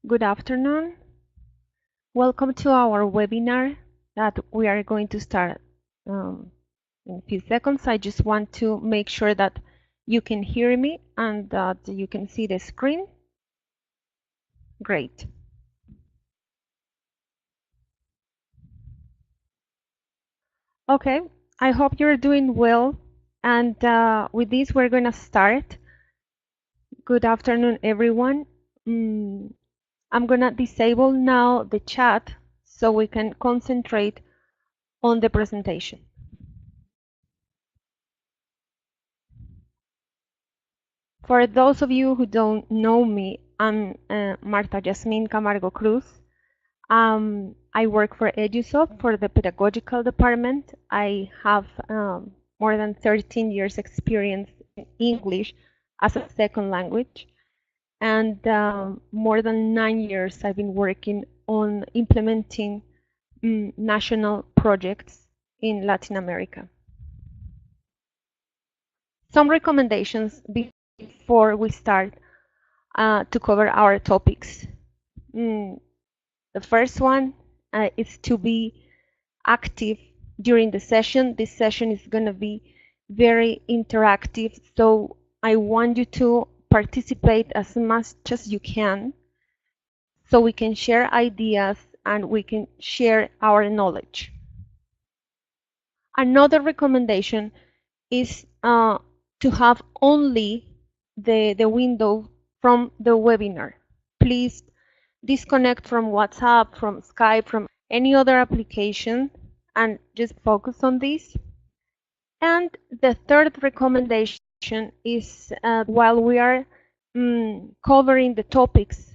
Good afternoon. Welcome to our webinar that we are going to start in a few seconds. I just want to make sure that you can hear me and that you can see the screen. Great. Okay, I hope you're doing well. And with this, we're going to start. Good afternoon, everyone. I'm going to disable now the chat so we can concentrate on the presentation. For those of you who don't know me, I'm Marta Yasmin Camargo Cruz. I work for EduSoft for the pedagogical department. I have more than 13 years experience in English as a second language, and more than 9 years I've been working on implementing national projects in Latin America. Some recommendations before we start to cover our topics. The first one is to be active during the session. This session is going to be very interactive, so I want you to participate as much as you can so we can share ideas and we can share our knowledge. Another recommendation is to have only the window from the webinar. Please disconnect from WhatsApp, from Skype, from any other application, and just focus on this. And the third recommendation is while we are covering the topics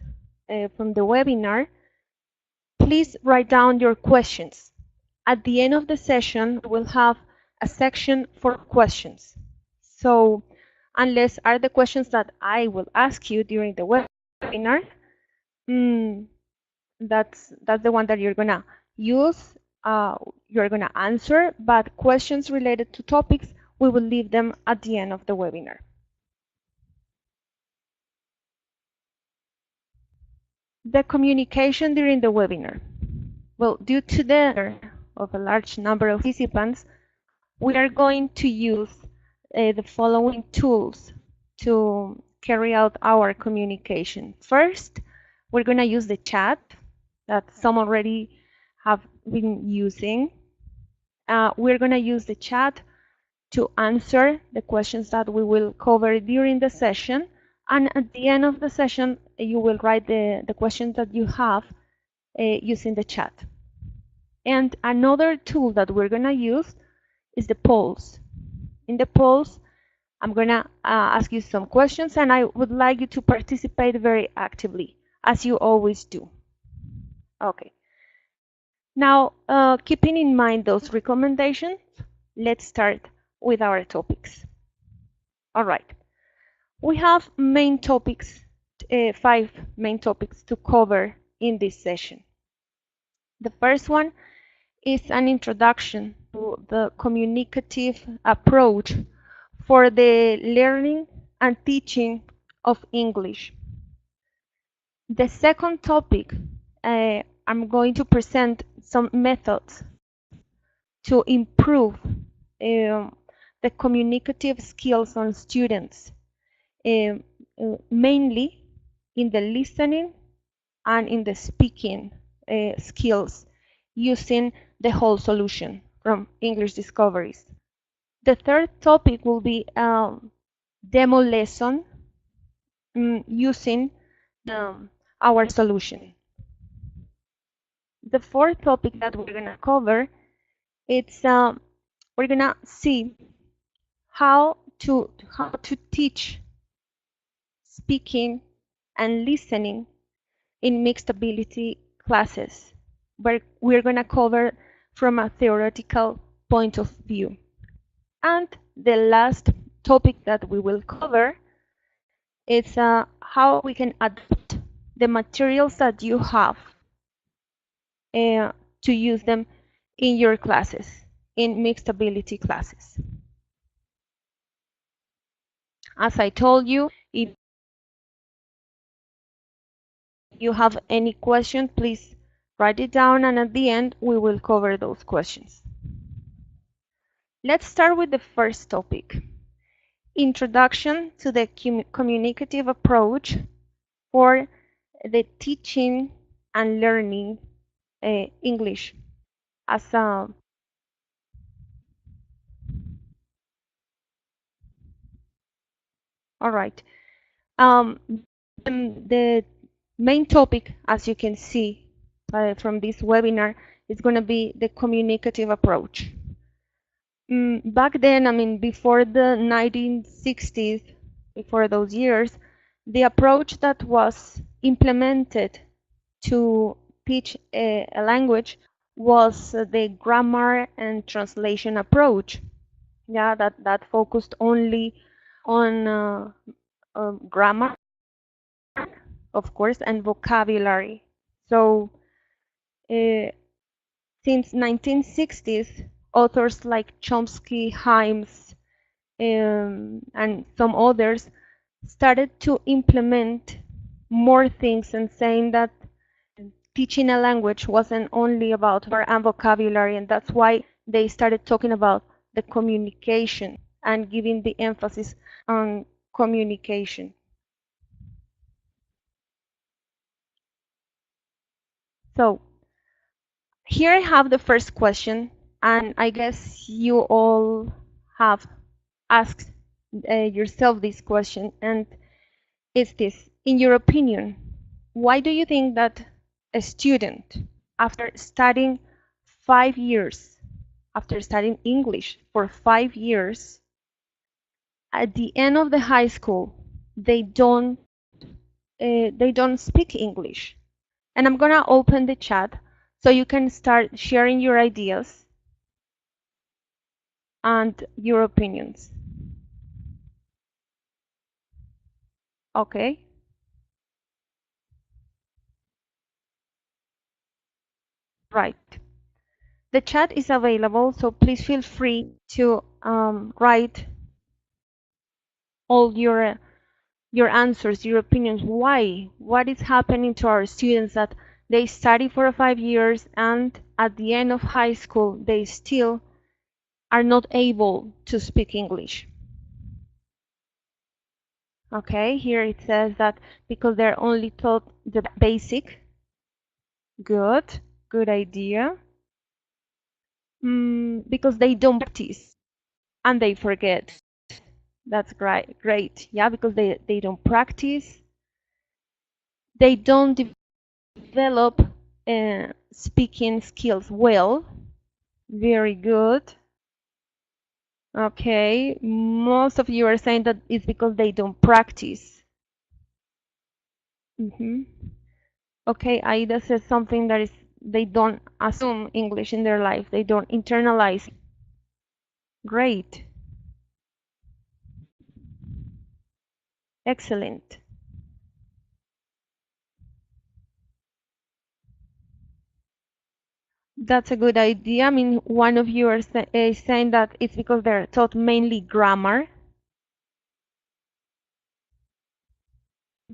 from the webinar, please write down your questions. At the end of the session, we'll have a section for questions. So unless are the questions that I will ask you during the webinar, that's the one that you're gonna use, you're gonna answer, but questions related to topics, we will leave them at the end of the webinar. The communication during the webinar. Well, due to the of a large number of participants, we are going to use the following tools to carry out our communication. First, we're going to use the chat that some already have been using. We're going to use the chat to answer the questions that we will cover during the session. And at the end of the session, you will write the questions that you have using the chat. And another tool that we're going to use is the polls. In the polls, I'm going to ask you some questions, and I would like you to participate very actively, as you always do. Okay. Now, keeping in mind those recommendations, let's start with our topics. All right. We have main topics, 5 main topics to cover in this session. The first one is an introduction to the communicative approach for the learning and teaching of English. The second topic, I'm going to present some methods to improve the communicative skills on students, mainly in the listening and in the speaking skills using the whole solution from English Discoveries. The third topic will be demo lesson using our solution. The fourth topic that we're going to cover, it's we're going to see how to teach speaking and listening in mixed ability classes, where we're going to cover from a theoretical point of view. And the last topic that we will cover is how we can adapt the materials that you have to use them in your classes, in mixed ability classes. As I told you, if you have any question, please write it down, and at the end we will cover those questions. Let's start with the first topic. Introduction to the communicative approach for the teaching and learning English as a all right. The main topic, as you can see from this webinar, is going to be the communicative approach. Back then, I mean, before the 1960s, before those years, the approach that was implemented to teach a language was the grammar and translation approach. Yeah, that focused only on grammar, of course, and vocabulary. So since 1960s, authors like Chomsky, Himes, and some others started to implement more things and saying that teaching a language wasn't only about grammar and vocabulary, and that's why they started talking about the communication and giving the emphasis on communication. So here I have the first question, and I guess you all have asked yourself this question, and it's this: in your opinion, why do you think that a student, after studying 5 years, after studying English for 5 years, at the end of the high school, they don't speak English? And I'm gonna open the chat so you can start sharing your ideas and your opinions. Okay. Right. The chat is available, so please feel free to write all your answers, your opinions. Why? What is happening to our students that they study for 5 years and at the end of high school they still are not able to speak English? Okay, here it says that because they're only taught the basic. Good, good idea. Because they don't practice and they forget. That's great. Yeah, because they don't practice. They don't develop speaking skills well. Very good. Okay, most of you are saying that it's because they don't practice. Okay, Aida says something that is they don't assume English in their life. They don't internalize. Great. Excellent. That's a good idea. I mean, one of you is saying that it's because they're taught mainly grammar.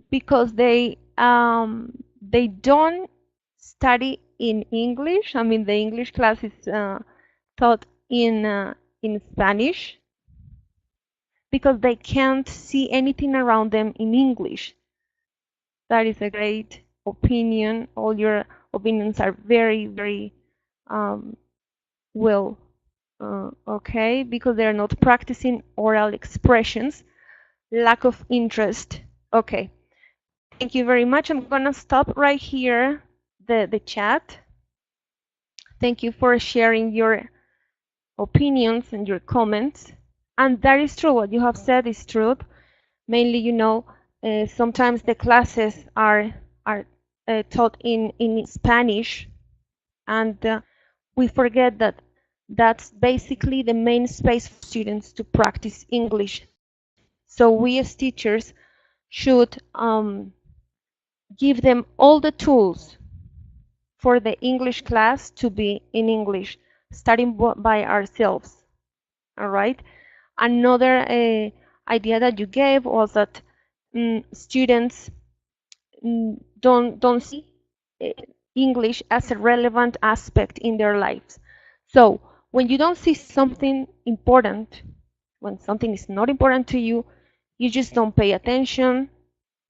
Because they don't study in English. I mean, the English class is taught in Spanish. Because they can't see anything around them in English. That is a great opinion. All your opinions are very, very well. Okay, because they're not practicing oral expressions, lack of interest. Okay, thank you very much. I'm gonna stop right here the chat. Thank you for sharing your opinions and your comments. And that is true. What you have said is true. Mainly, you know, sometimes the classes are taught in Spanish, and we forget that that's basically the main space for students to practice English. So we as teachers should give them all the tools for the English class to be in English, starting by ourselves. All right. Another idea that you gave was that students don't see English as a relevant aspect in their lives. So when you don't see something important, when something is not important to you, you just don't pay attention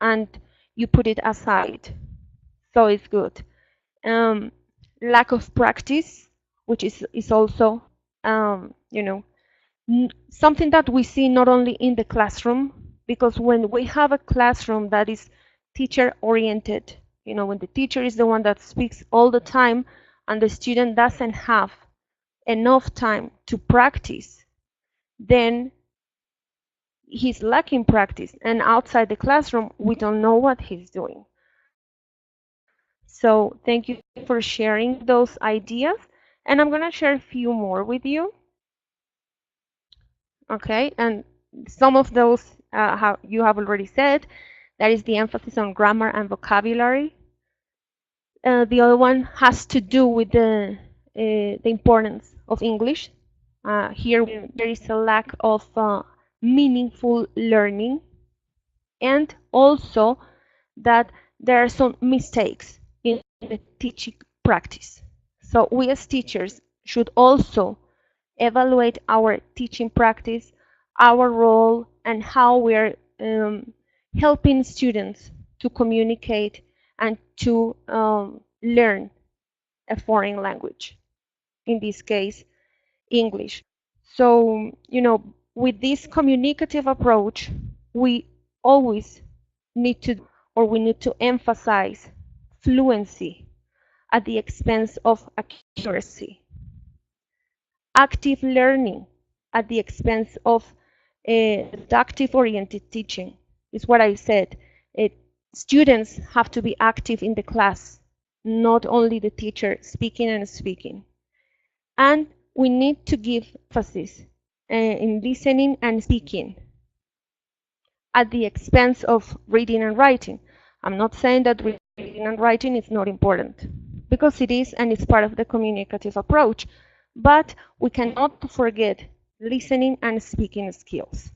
and you put it aside. So it's good. Lack of practice, which is also something that we see not only in the classroom, because when we have a classroom that is teacher oriented, when the teacher is the one that speaks all the time and the student doesn't have enough time to practice, then he's lacking practice, and outside the classroom we don't know what he's doing. So thank you for sharing those ideas, and I'm going to share a few more with you. Okay, and some of those you have already said. That is the emphasis on grammar and vocabulary. The other one has to do with the importance of English. Here there is a lack of meaningful learning, and also that there are some mistakes in the teaching practice. So we as teachers should also evaluate our teaching practice, our role, and how we're helping students to communicate and to learn a foreign language, in this case, English. So, with this communicative approach, we always need to emphasize fluency at the expense of accuracy. Active learning at the expense of deductive-oriented teaching is what I said. Students have to be active in the class, not only the teacher speaking and speaking. And we need to give emphasis in listening and speaking at the expense of reading and writing. I'm not saying that reading and writing is not important, because it is, and it's part of the communicative approach. But we cannot forget listening and speaking skills.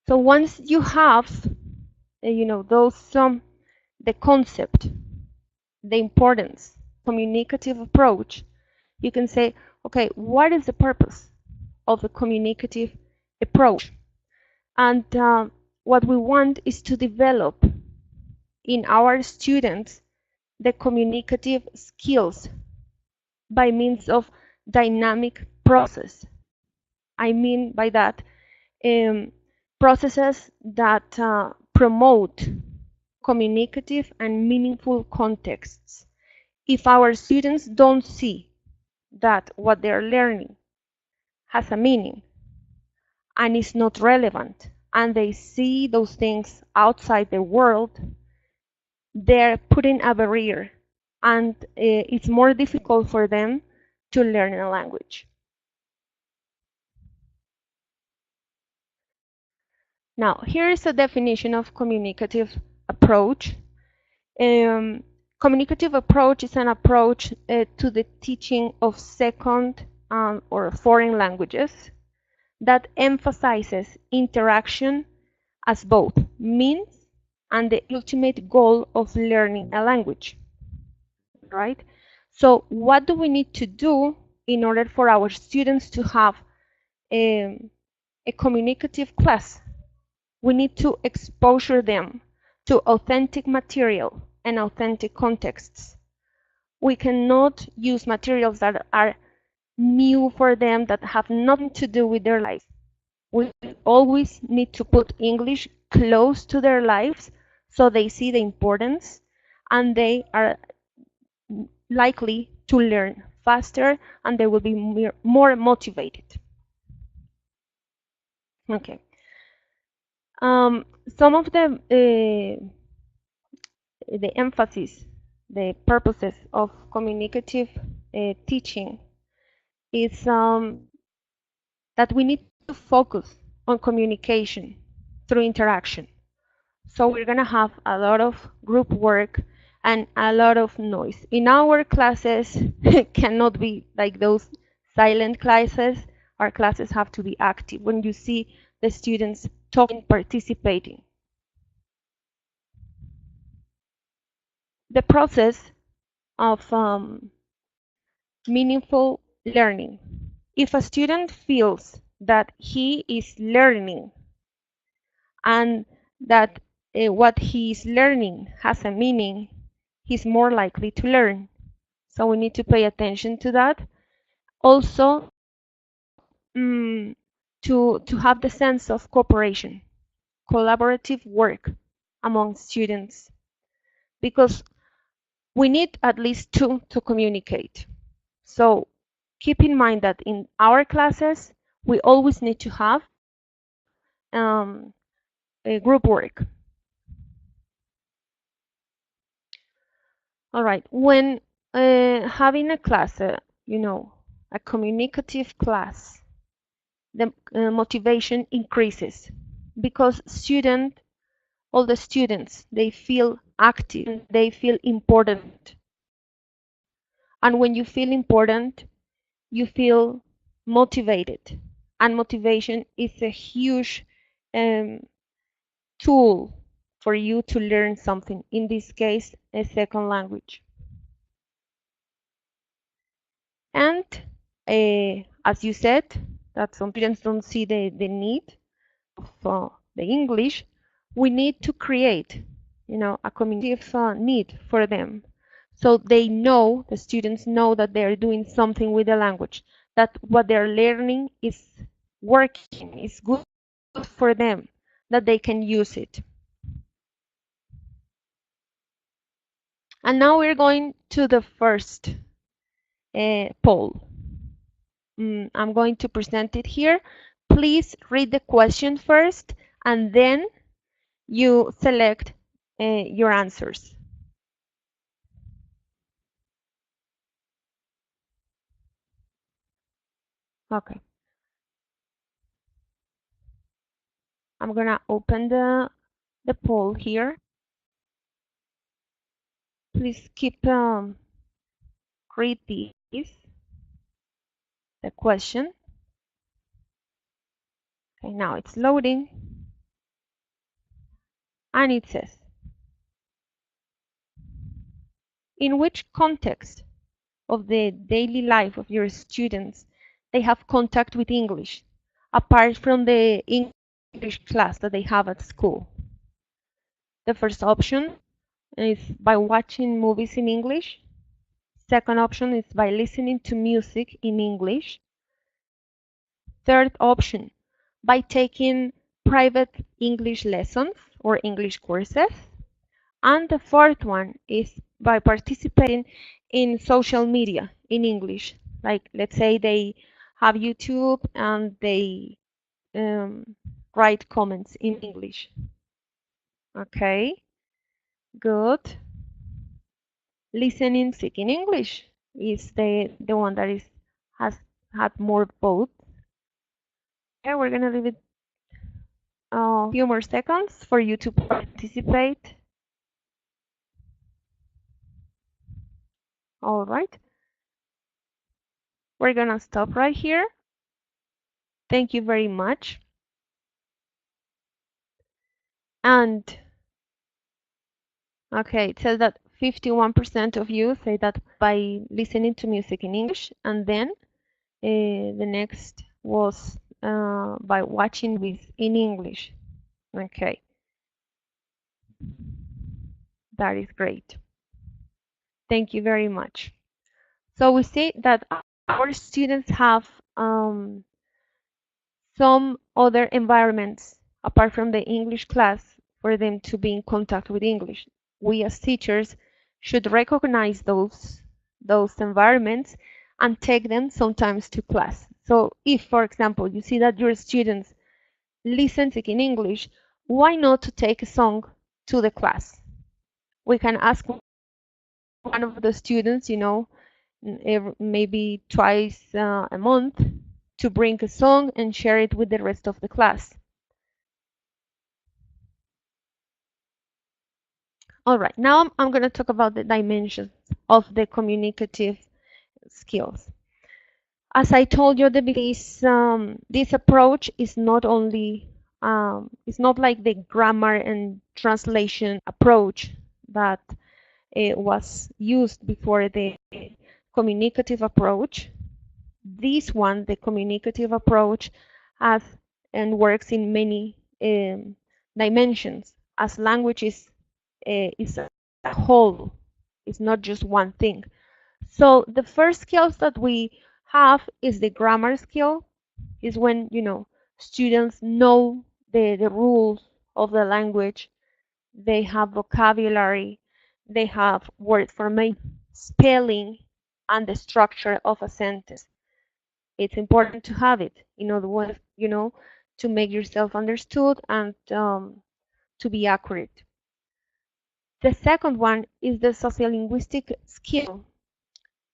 So once you have, those the concept, the importance, communicative approach, you can say, okay, what is the purpose of the communicative approach? And what we want is to develop in our students the communicative skills by means of dynamic process. I mean by that processes that promote communicative and meaningful contexts. If our students don't see that what they're learning has a meaning and is not relevant, and they see those things outside the world, they're putting a barrier, and it's more difficult for them to learn a language. Now, here is a definition of communicative approach. Communicative approach is an approach to the teaching of second or foreign languages that emphasizes interaction as both means and the ultimate goal of learning a language, right? So what do we need to do in order for our students to have a communicative class? We need to exposure them to authentic material and authentic contexts. We cannot use materials that are new for them, that have nothing to do with their lives. We always need to put English close to their lives so they see the importance, and they are likely to learn faster, and they will be more motivated. Okay. Some of the emphasis, the purposes of communicative teaching is that we need to focus on communication through interaction. So we're going to have a lot of group work and a lot of noise. In our classes, cannot be like those silent classes. Our classes have to be active. When you see the students talking, participating, the process of meaningful learning. If a student feels that he is learning and that what he is learning has a meaning, he's more likely to learn. So we need to pay attention to that. Also, to have the sense of cooperation, collaborative work among students, because we need at least two to communicate. So keep in mind that in our classes, we always need to have a group work. All right, when having a class, you know, a communicative class, the motivation increases because all the students, they feel active, they feel important. And when you feel important, you feel motivated. And motivation is a huge tool for you to learn something, in this case, a second language. And as you said, that some students don't see the need of the English, we need to create, you know, a communicative need for them. So they know, the students know that they're doing something with the language, that what they're learning is working, is good for them, that they can use it. And now we're going to the first poll. I'm going to present it here. Please read the question first, and then you select your answers. Okay. I'm gonna open the poll here. Please keep read this, the question. Okay, now it's loading, and it says, in which context of the daily life of your students they have contact with English, apart from the English class that they have at school? The first option is by watching movies in English. Second option is by listening to music in English. Third option, by taking private English lessons or English courses. And the fourth one is by participating in social media in English. Like, let's say they have YouTube and they write comments in English. Okay, good. Listening music in English is the one that has had more votes. Okay, we're gonna leave it a few more seconds for you to participate. All right, we're gonna stop right here. Thank you very much. And okay, it says that 51% of you say that by listening to music in English, and then the next was by watching with in English. Okay, that is great. Thank you very much. So we see that our students have some other environments apart from the English class for them to be in contact with English. We as teachers should recognize those environments and take them sometimes to class. So if, for example, you see that your students listen to in English, why not to take a song to the class? We can ask one of the students, you know, maybe twice a month, to bring a song and share it with the rest of the class. All right, now I'm going to talk about the dimensions of the communicative skills. As I told you, this approach is not only it's not like the grammar and translation approach that was used before the communicative approach. This one, the communicative approach, has and works in many dimensions, as language is a whole. It's not just one thing. So the first skills that we have is the grammar skill. Is when students know the rules of the language. They have vocabulary. They have word formation, spelling, and the structure of a sentence. It's important to have it in other words, to make yourself understood and to be accurate. The second one is the sociolinguistic skill.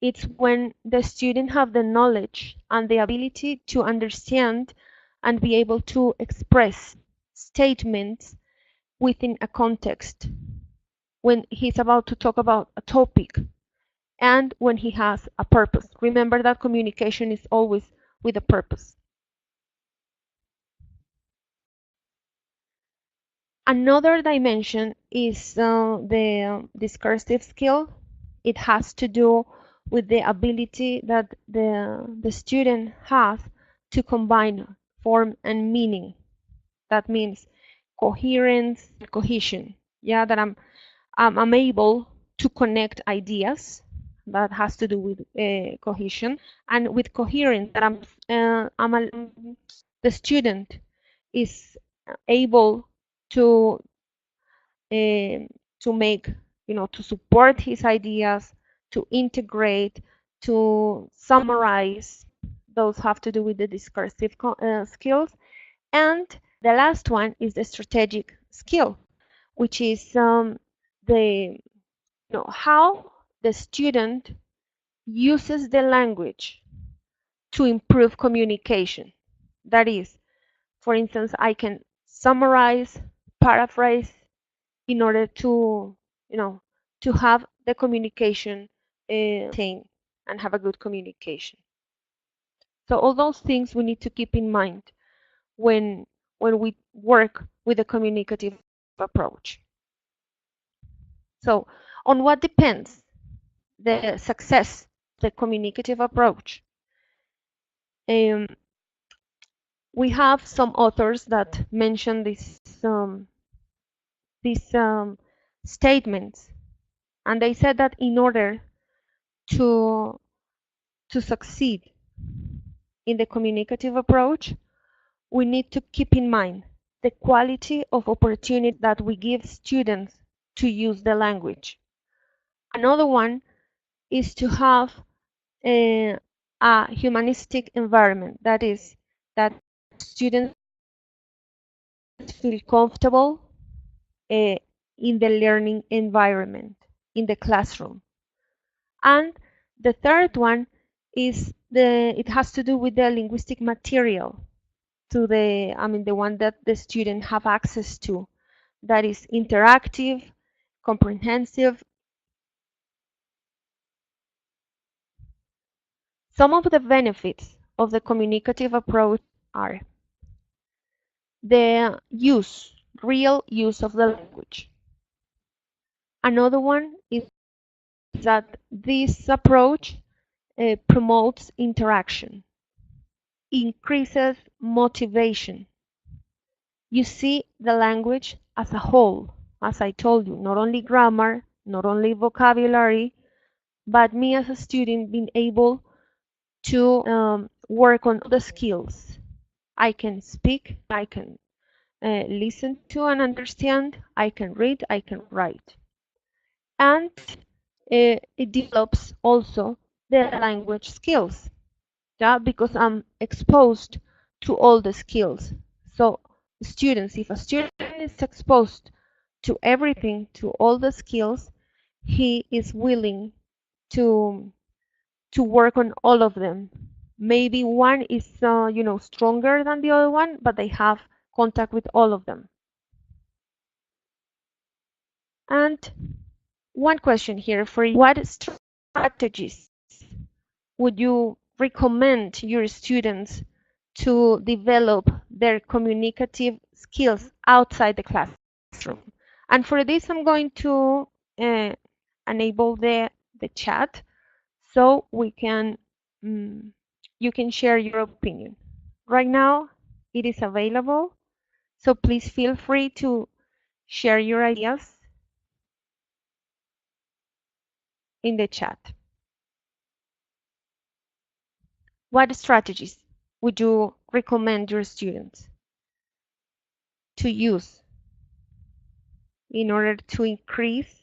It's when the student have the knowledge and the ability to understand and be able to express statements within a context, when he's about to talk about a topic, and when he has a purpose. Remember that communication is always with a purpose. Another dimension is the discursive skill. It has to do with the ability that the student has to combine form and meaning. That means coherence, cohesion. Yeah, that I'm able to connect ideas. That has to do with cohesion, and with coherence, that the student is able to make, to support his ideas, to integrate, to summarize. Those have to do with the discursive skills. And the last one is the strategic skill, which is how the student uses the language to improve communication. That is, for instance, I can summarize, paraphrase, in order to, to have the communication maintained and have a good communication. So all those things we need to keep in mind when we work with a communicative approach. So on what depends the success of the communicative approach? We have some authors that mention these statements, and they said that in order to succeed in the communicative approach, we need to keep in mind the quality of opportunity that we give students to use the language. Another one is to have a humanistic environment. That is, that students feel comfortable in the learning environment, in the classroom. And the third one is it has to do with the linguistic material, to the one that the student have access to, that is interactive, comprehensive. Some of the benefits of the communicative approach are the real use of the language. Another one is that this approach promotes interaction, increases motivation. You see the language as a whole, as I told you, not only grammar, not only vocabulary, but me as a student being able to work on the skills. I can speak, I can listen to and understand, I can read, I can write. And it develops also the language skills, yeah, because I'm exposed to all the skills. So students, if a student is exposed to everything, to all the skills, he is willing to work on all of them. Maybe one is stronger than the other one, but they have contact with all of them. And one question here for you: what strategies would you recommend your students to develop their communicative skills outside the classroom? And for this, I'm going to enable the chat so we can you can share your opinion. Right now it is available, so please feel free to share your ideas in the chat. What strategies would you recommend your students to use in order to increase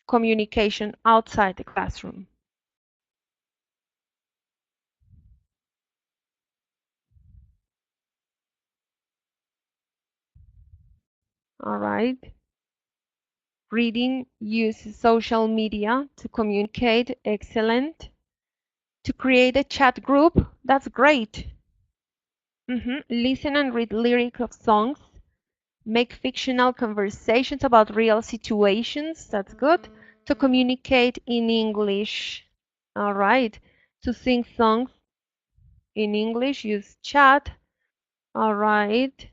communication outside the classroom? All right. Reading, use social media to communicate. Excellent. To create a chat group, that's great. Listen and read lyrics of songs. Make fictional conversations about real situations, that's good. To communicate in English, all right. To sing songs in English, use chat, all right.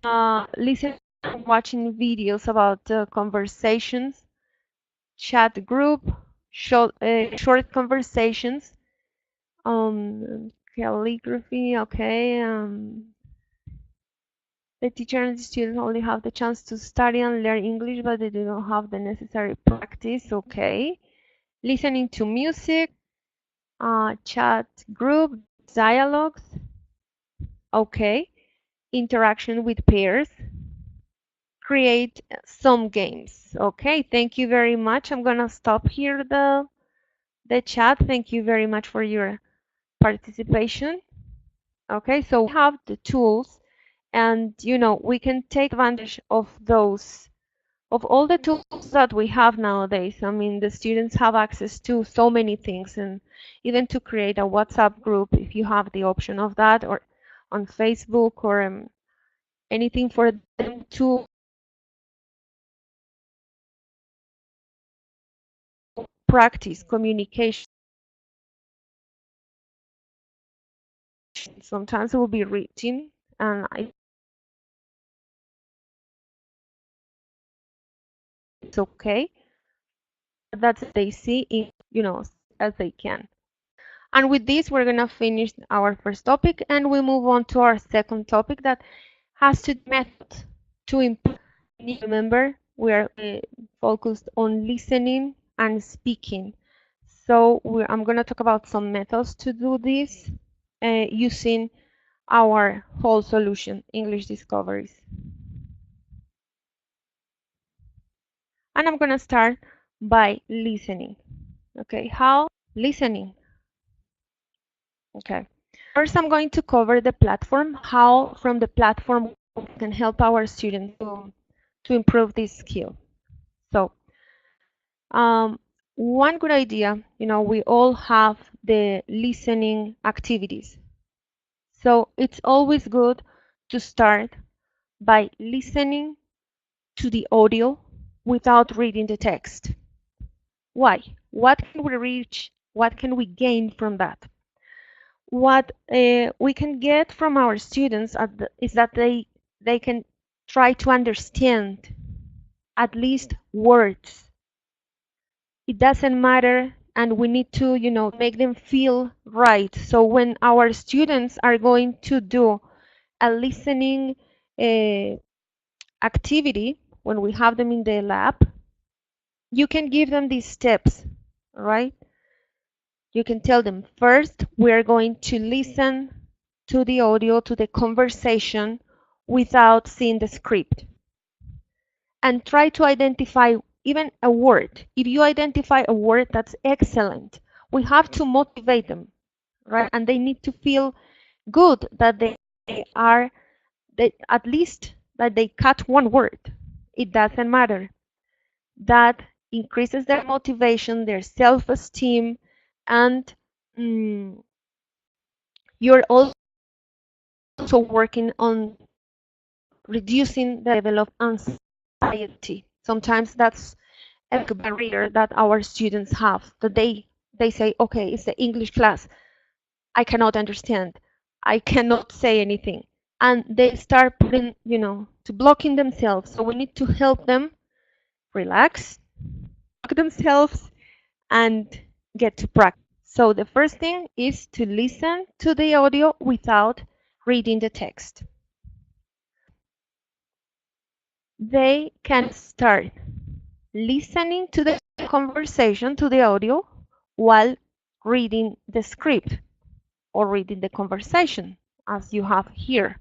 Listen and watching videos about conversations, chat group, short conversations, calligraphy, okay. The teacher and the student only have the chance to study and learn English, but they do not have the necessary practice, okay. Listening to music, chat group, dialogues, okay. Interaction with peers, create some games, okay. Thank you very much. I'm gonna stop here the chat. Thank you very much for your participation. Okay, so we have the tools, and we can take advantage of those, of all the tools that we have nowadays. I mean, the students have access to so many things, and even to create a WhatsApp group if you have the option of that, or on Facebook, or anything for them to practice communication. Sometimes it will be written, and it's okay. That's they see it, as they can. And with this, we're going to finish our first topic, and we move on to our second topic that has to do with methods to improve. Remember, we are focused on listening and speaking. So I'm going to talk about some methods to do this using our whole solution, English Discoveries. And I'm going to start by listening. Okay, how? Listening. Okay. First, I'm going to cover the platform, how from the platform we can help our students to improve this skill. So, one good idea, we all have the listening activities. So it's always good to start by listening to the audio without reading the text. Why? What can we reach? What can we gain from that? What we can get from our students is that they can try to understand at least words. It doesn't matter, and we need to make them feel right. So when our students are going to do a listening activity, when we have them in the lab, you can give them these steps, right? You can tell them, first, we are going to listen to the audio, to the conversation, without seeing the script. And try to identify even a word. If you identify a word, that's excellent. We have to motivate them, right? And they need to feel good that they at least that they cut one word. It doesn't matter. That increases their motivation, their self-esteem, and you're also working on reducing the level of anxiety. Sometimes that's a barrier that our students have, that they say, okay, it's the English class, I cannot understand, I cannot say anything, and they start putting, to blocking themselves. So we need to help them relax, themselves and get to practice. So the first thing is to listen to the audio without reading the text. They can start listening to the conversation, to the audio, while reading the script or reading the conversation, as you have here.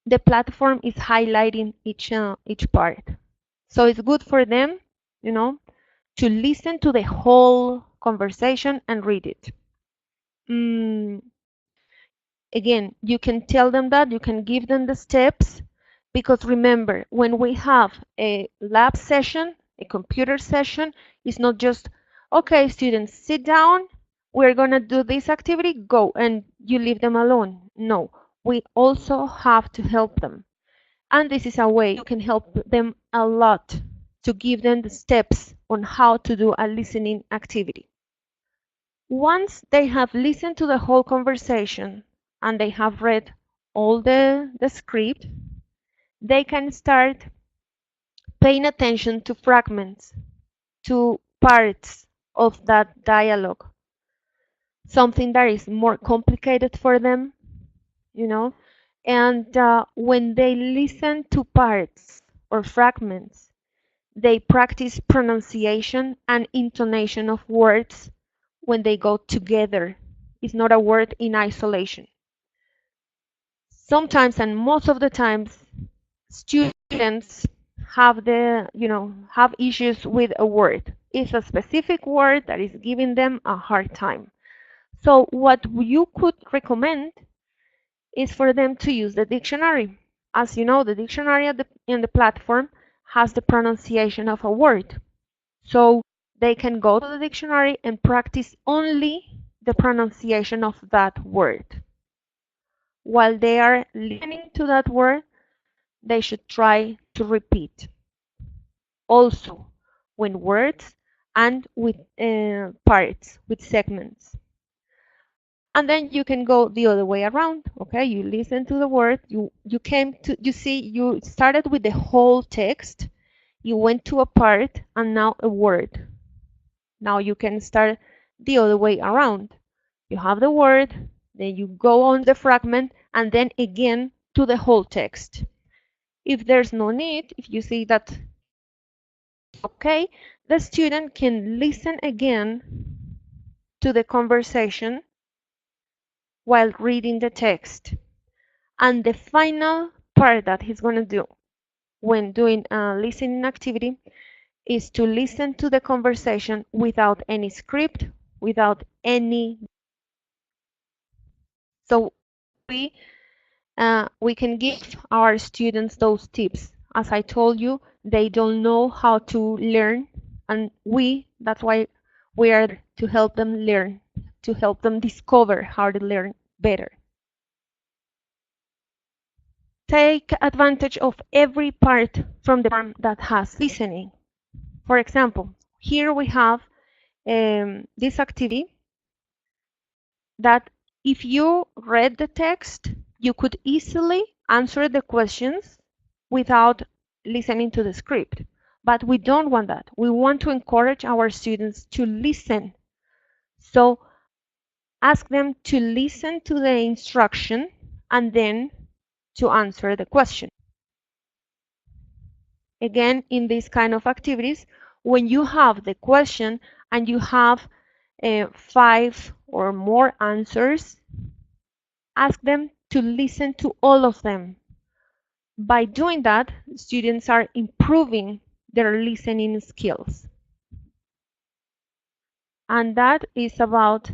The platform is highlighting each part. So it's good for them, to listen to the whole conversation and read it. Again, you can tell them that, you can give them the steps, because remember, when we have a lab session, a computer session, it's not just, okay, students, sit down, we're going to do this activity, go, and you leave them alone. No, we also have to help them. And this is a way you can help them a lot, to give them the steps on how to do a listening activity. Once they have listened to the whole conversation and they have read all the script, they can start paying attention to fragments, to parts of that dialogue, something that is more complicated for them, and when they listen to parts or fragments, they practice pronunciation and intonation of words when they go together. It's not a word in isolation. Sometimes, and most of the times, students have have issues with a word. It's a specific word that is giving them a hard time. So what you could recommend is for them to use the dictionary. As you know, the dictionary in the platform has the pronunciation of a word. So they can go to the dictionary and practice only the pronunciation of that word. While they are listening to that word, they should try to repeat. Also, when words and with parts, with segments. And then you can go the other way around. Okay, you listen to the word, you started with the whole text, you went to a part, and now a word. Now you can start the other way around. You have the word, then you go on the fragment, and then again to the whole text. If there's no need, if you see that okay, the student can listen again to the conversation while reading the text. And the final part that he's going to do when doing a listening activity is to listen to the conversation without any script, without any. So we can give our students those tips. As I told you, they don't know how to learn, and that's why we are there to help them learn, to help them discover how to learn better. Take advantage of every part from the program that has listening. For example, here we have this activity that if you read the text, you could easily answer the questions without listening to the script. But we don't want that. We want to encourage our students to listen. So ask them to listen to the instruction and then to answer the question. Again, in these kind of activities, when you have the question and you have 5 or more answers, ask them to listen to all of them. By doing that, students are improving their listening skills. And that is about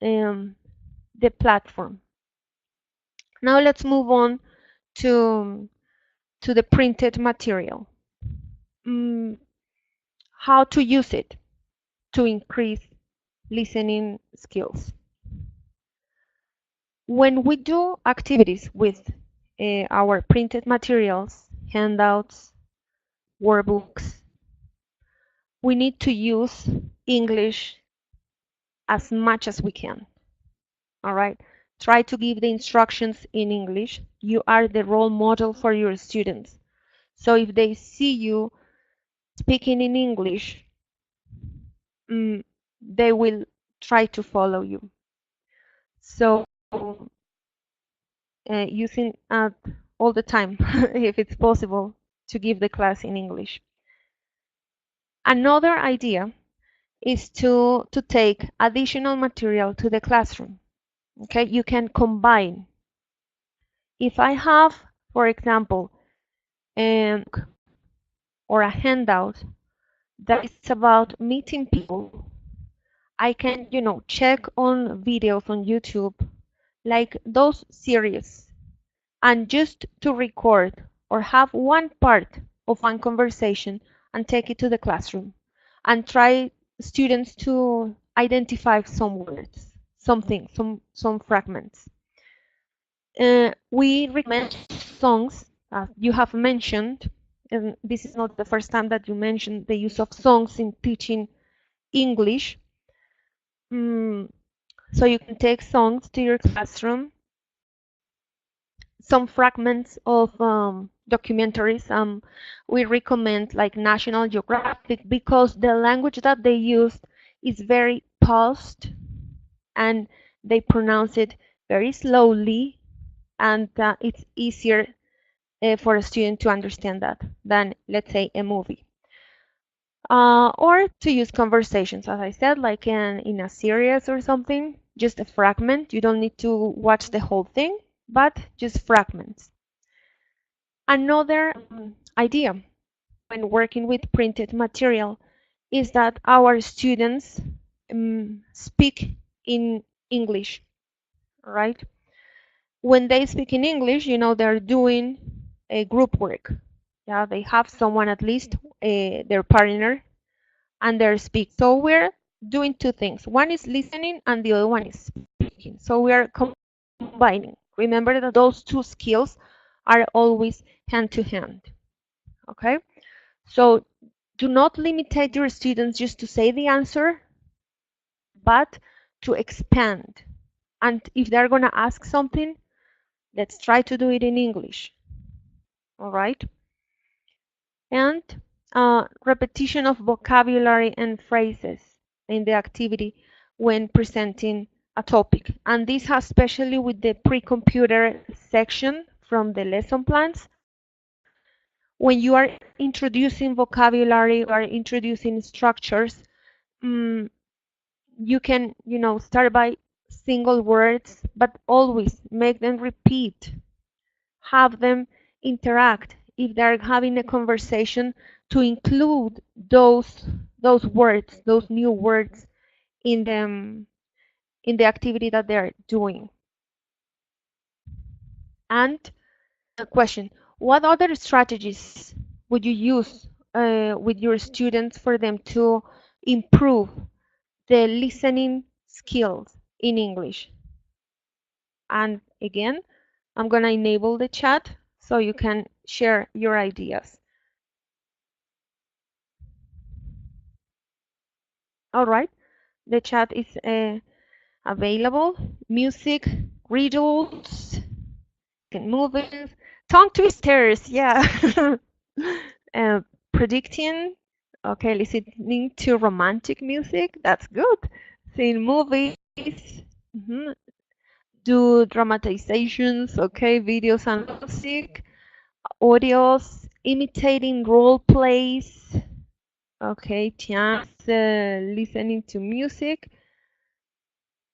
the platform. Now let's move on to the printed material. How to use it to increase listening skills. When we do activities with our printed materials, handouts, workbooks, we need to use English as much as we can. All right, try to give the instructions in English. You are the role model for your students. So if they see you speaking in English, they will try to follow you. So using all the time, if it's possible, to give the class in English. Another idea is to take additional material to the classroom. Okay, you can combine. If I have, for example, or a handout that is about meeting people, I can, check on videos on YouTube, like those series, and just to record or have one part of one conversation and take it to the classroom and try students to identify some words, something, some fragments. We recommend songs, as you have mentioned, and this is not the first time that you mentioned the use of songs in teaching English. So you can take songs to your classroom, some fragments of documentaries. We recommend like National Geographic because the language that they use is very paused and they pronounce it very slowly, and it's easier for a student to understand that than, let's say, a movie. Or to use conversations, as I said, like in a series or something, just a fragment. You don't need to watch the whole thing, but just fragments. Another idea when working with printed material is that our students speak in English, right? When they speak in English, they're doing a group work. Yeah, they have someone, at least their partner, and they're speaking. So we're doing two things. One is listening and the other one is speaking. So we are combining. Remember that those two skills are always hand to hand. Okay? So do not limit your students just to say the answer, but to expand. And if they're going to ask something, let's try to do it in English. All right? And repetition of vocabulary and phrases in the activity when presenting a topic. And this has especially with the pre-computer section from the lesson plans. When you are introducing vocabulary or introducing structures, you can, start by single words, but always make them repeat. Have them interact. If they're having a conversation, to include those words, those new words in the activity that they're doing. And a question: what other strategies would you use with your students for them to improve the listening skills in English? And again, I'm going to enable the chat so you can share your ideas. All right, the chat is available. Music, riddles, movies, tongue twisters, yeah. Predicting, okay, listening to romantic music, that's good. Seeing movies, do dramatizations, okay, videos and music, audios, imitating role plays, okay, chants, listening to music,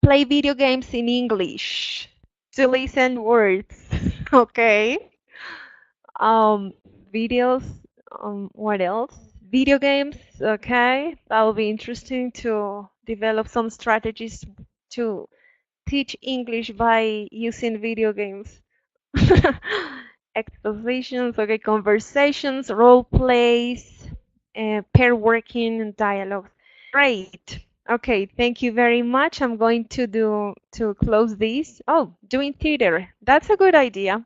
play video games in English to listen words, okay, videos, what else? Video games, okay, that will be interesting to develop some strategies to teach English by using video games. Expositions, okay, conversations, role plays, pair working, and dialogues. Great. Okay, thank you very much. I'm going to close this. Oh, doing theater. That's a good idea.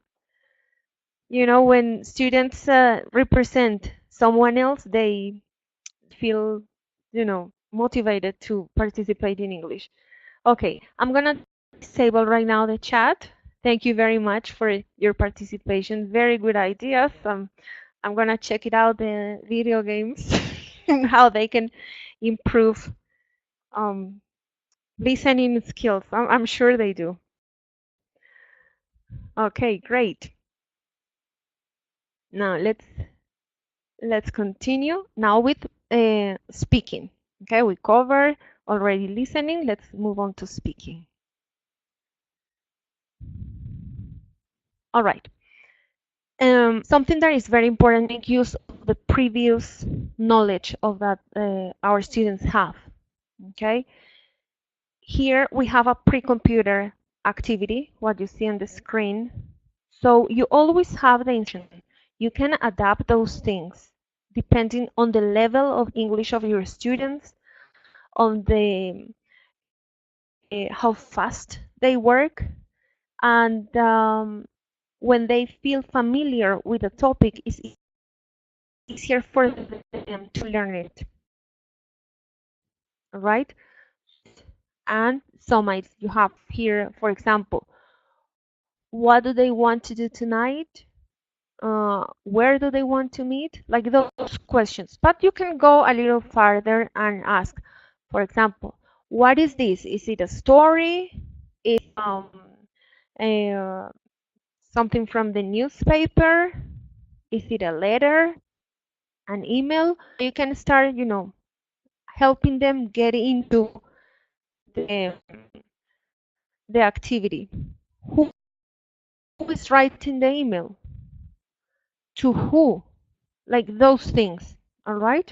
When students represent someone else, they feel, motivated to participate in English. Okay, I'm gonna disable right now the chat. Thank you very much for your participation. Very good ideas. I'm gonna check it out, the video games. how they can improve listening skills. I'm sure they do. Okay, great. Now let's continue now with speaking. Okay, we covered already listening. Let's move on to speaking. All right. Something that is very important, make use of the previous knowledge of that our students have. Okay. Here we have a pre-computer activity, what you see on the screen. So you always have the instruction. You can adapt those things depending on the level of English of your students, on the how fast they work, and when they feel familiar with the topic, it's easier for them to learn it. All right? And some you have here, for example, what do they want to do tonight? Where do they want to meet? Like those questions. But you can go a little farther and ask, for example, what is this? Is it a story? Is it something from the newspaper? Is it a letter? An email? You can start, helping them get into the activity. Who is writing the email? To who? Like those things. All right?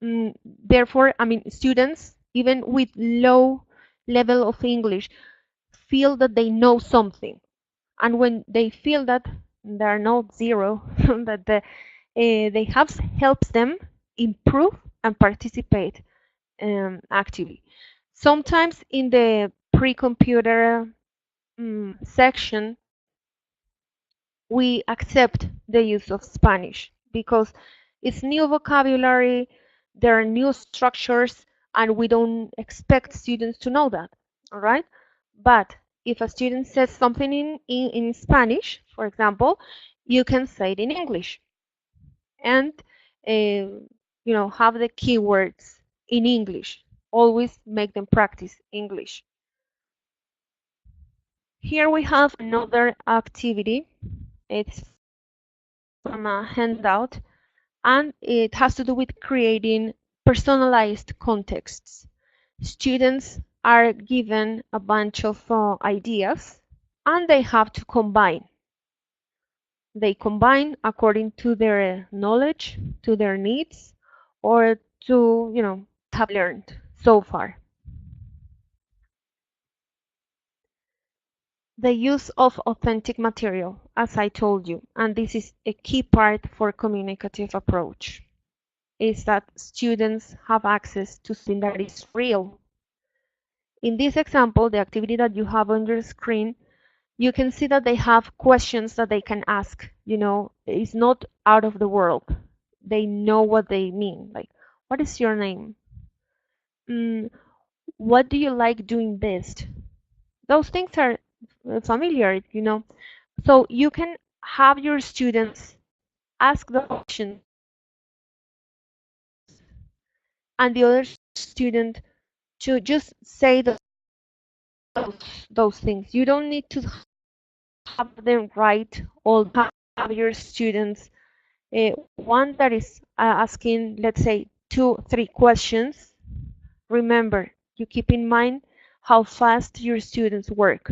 Therefore, I mean, students, even with low level of English, feel that they know something. And when they feel that they're not zero, that they have helps them improve and participate actively. Sometimes in the pre-computer section, we accept the use of Spanish because it's new vocabulary, there are new structures, and we don't expect students to know that, all right? But if a student says something in Spanish, for example, you can say it in English and have the keywords in English. Always make them practice English. Here we have another activity. It's from a handout, and it has to do with creating personalized contexts. Students are given a bunch of ideas, and they have to combine. They combine according to their knowledge, to their needs, or to, have learned so far. The use of authentic material, as I told you, and this is a key part for communicative approach, is that students have access to something that is real. In this example, the activity that you have on your screen, you can see that they have questions that they can ask. It's not out of the world. They know what they mean. Like, what is your name? What do you like doing best? Those things are familiar. So you can have your students ask the question and the other student to just say those things. You don't need to have them write all, have your students one that is asking, let's say, 2-3 questions. Remember, you keep in mind how fast your students work.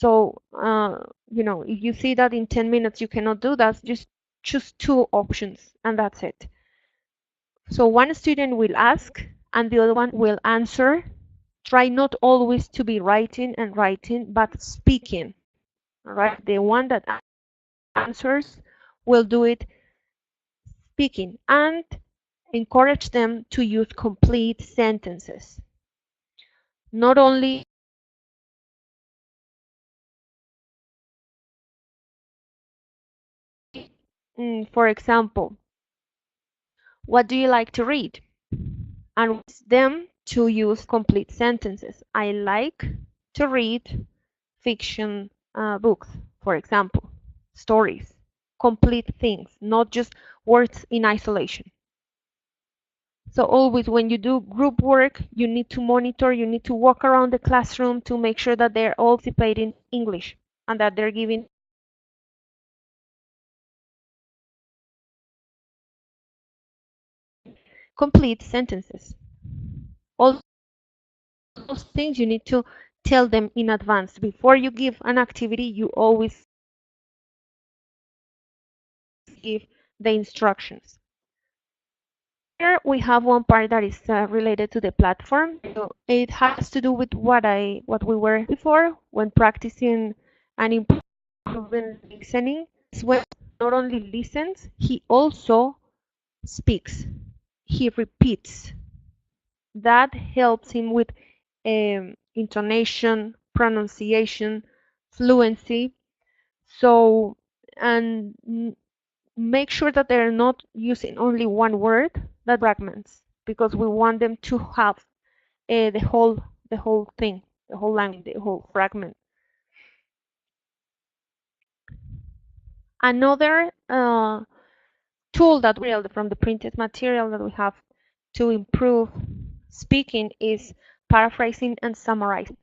So, if you see that in 10 minutes you cannot do that, just choose 2 options and that's it. So one student will ask and the other one will answer. Try not always to be writing, but speaking. All right, the one that answers will do it speaking, and encourage them to use complete sentences. Not only for example, what do you like to read? And them to use complete sentences. I like to read fiction books, for example, stories. complete things, not just words in isolation. So always when you do group work, you need to monitor, you need to walk around the classroom to make sure that they're all participating English and that they're giving complete sentences. All those things you need to tell them in advance. Before you give an activity, you always give the instructions. Here we have one part that is related to the platform. So it has to do with what we were before when practicing and improving listening. It's when not only listens, he also speaks. He repeats. That helps him with intonation, pronunciation, fluency. So, and make sure that they're not using only one word, that fragments, because we want them to have the whole thing, the whole language, the whole fragment. Another tool that we from the printed material that we have to improve speaking is paraphrasing and summarizing.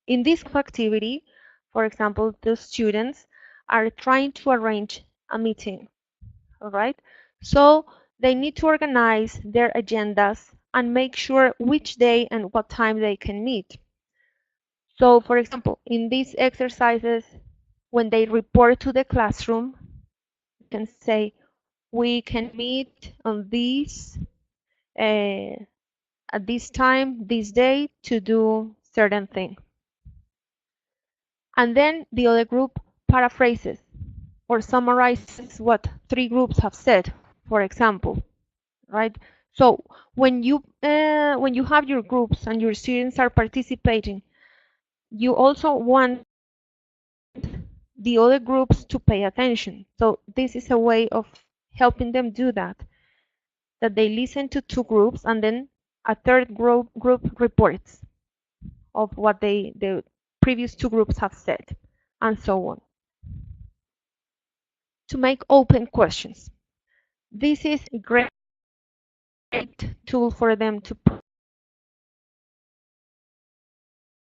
In this activity, for example, the students are trying to arrange a meeting. All right, so they need to organize their agendas and make sure which day and what time they can meet. So for example, in these exercises, when they report to the classroom, you can say, we can meet on this at this time, this day, to do certain thing. And then the other group paraphrases or summarizes what 3 groups have said, for example, right? So when you have your groups and your students are participating, you also want the other groups to pay attention. So this is a way of helping them do that they listen to 2 groups and then a third group reports of what the previous 2 groups have said, and so on. To make open questions. This is a great tool for them to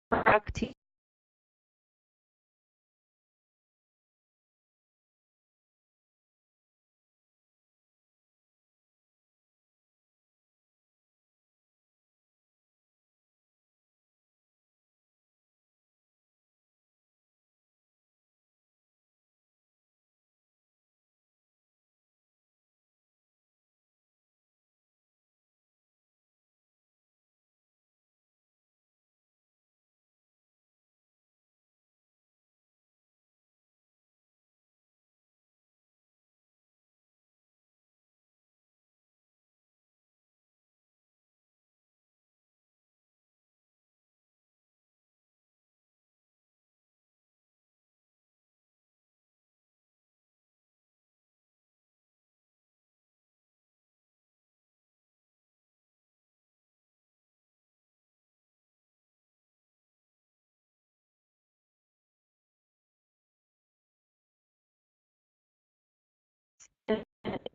practice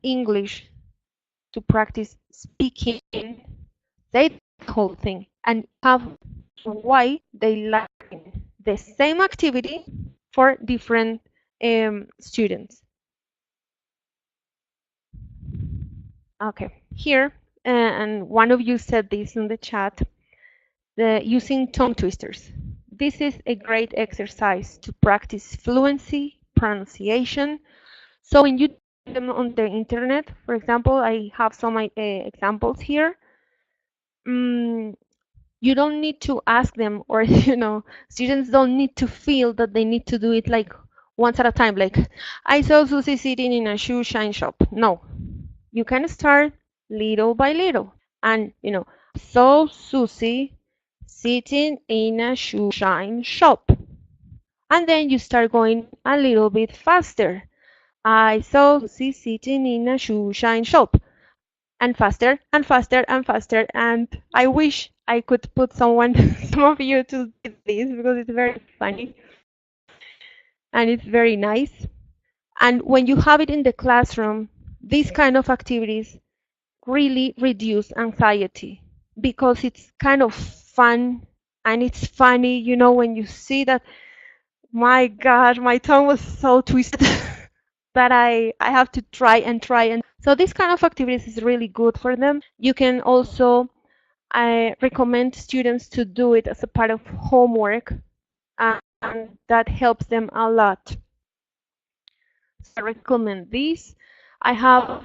English to practice speaking, say the whole thing, and have why they like the same activity for different students. Okay, here, and one of you said this in the chat, using tongue twisters. This is a great exercise to practice fluency, pronunciation. So when you do them on the internet, for example, I have some examples here. You don't need to ask them, or students don't need to feel that they need to do it like once at a time, like I saw Susie sitting in a shoe shine shop. No, you can start little by little, and saw Susie sitting in a shoe shine shop, and then you start going a little bit faster. I saw Susie sitting in a shoe shine shop, and faster and faster and faster. And I wish I could put some of you to do this, because it's very funny and it's very nice. And when you have it in the classroom, these kind of activities really reduce anxiety because it's kind of fun and it's funny, you know, when you see that, my God, my tongue was so twisted that I have to try and try. And so this kind of activities is really good for them. You can also, I recommend students to do it as a part of homework, and that helps them a lot. So I recommend this. I have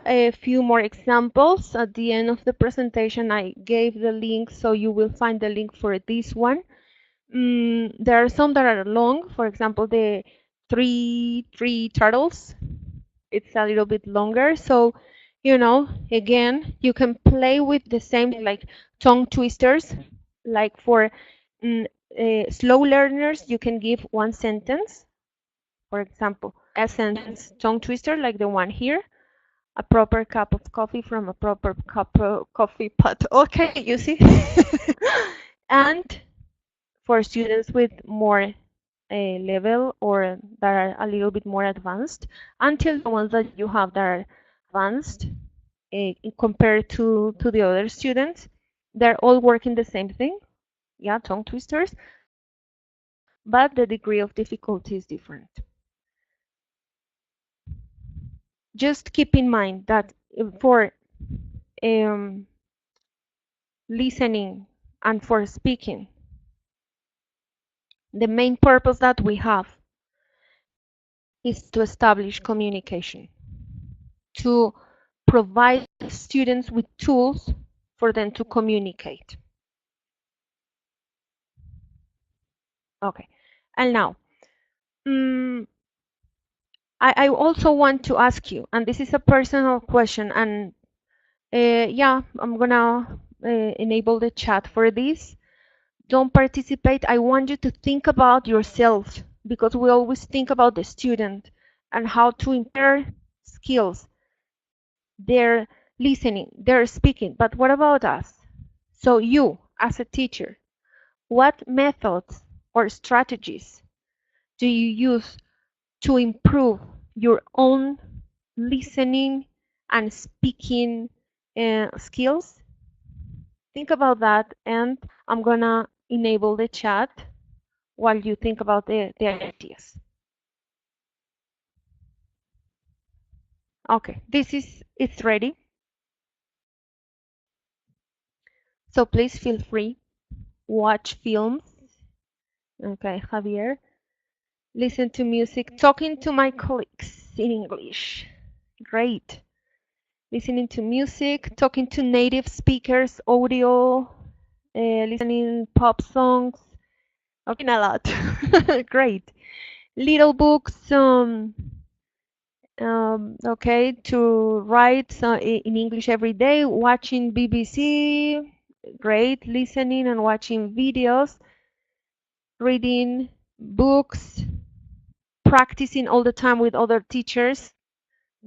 a few more examples. At the end of the presentation, I gave the link, so you will find the link for this one. There are some that are long. For example, the three turtles. It's a little bit longer. So, you know, again, you can play with the same, like tongue twisters. Like for slow learners, you can give one sentence. For example, a sentence tongue twister like the one here. A proper cup of coffee from a proper cup of coffee pot. Okay, you see? And for students with more level or that are a little bit more advanced, until the ones that you have that are advanced compared to the other students, they're all working the same thing. Yeah, tongue twisters, but the degree of difficulty is different. Just keep in mind that for listening and for speaking, the main purpose that we have is to establish communication, to provide students with tools for them to communicate. Okay, and now, I also want to ask you, and this is a personal question, and yeah, I'm gonna enable the chat for this. Don't participate. I want you to think about yourself, because we always think about the student and how to improve skills, their listening, their speaking. But what about us? So you, as a teacher, what methods or strategies do you use to improve your own listening and speaking skills? Think about that, and I'm gonna enable the chat while you think about the ideas. Okay, it's ready. So please feel free. Watch films. Okay, Javier. Listen to music. Talking to my colleagues in English. Great. Listening to music, talking to native speakers, audio, listening pop songs. Talking a lot. Great. Little books. Okay, to write in English every day, watching BBC, great, listening and watching videos, reading books, practicing all the time with other teachers,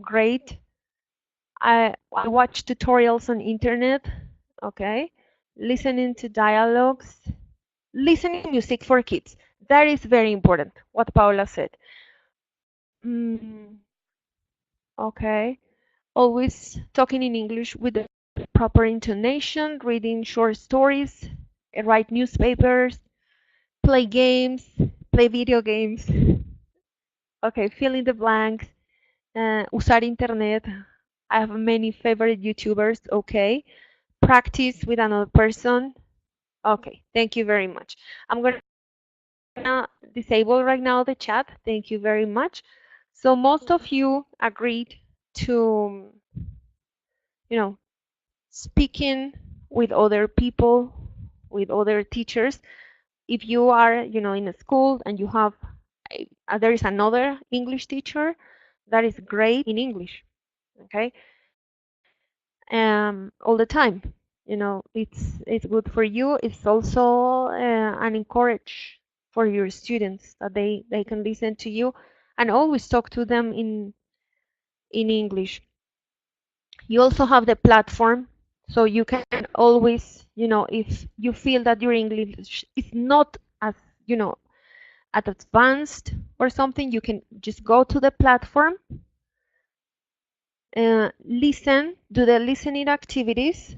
great. I watch tutorials on internet, okay, listening to dialogues, listening to music for kids. That is very important, what Paula said. Okay. Always talking in English with the proper intonation, reading short stories, write newspapers, play games, play video games. Okay, fill in the blanks, usar internet. I have many favorite YouTubers. Okay, practice with another person. Okay, thank you very much. I'm gonna disable right now the chat. Thank you very much. So most of you agreed to, you know, speaking with other people, with other teachers. If you are, you know, in a school and you have, there is another English teacher, that is great in English, okay? All the time, you know, it's good for you. It's also an encourage for your students that they can listen to you and always talk to them in English. You also have the platform, so you can always, you know, if you feel that your English is not as, you know, at advanced or something, you can just go to the platform, listen, do the listening activities.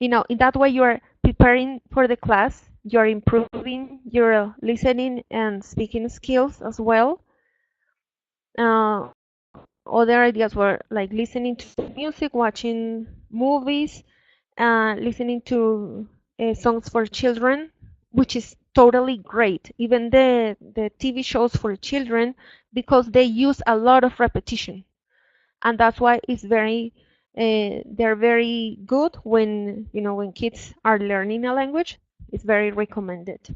In that way you are preparing for the class, you're improving your listening and speaking skills as well. Other ideas were like listening to music, watching movies, listening to songs for children, which is totally great. Even the TV shows for children, because they use a lot of repetition, and that's why it's they're very good when when kids are learning a language. It's very recommended.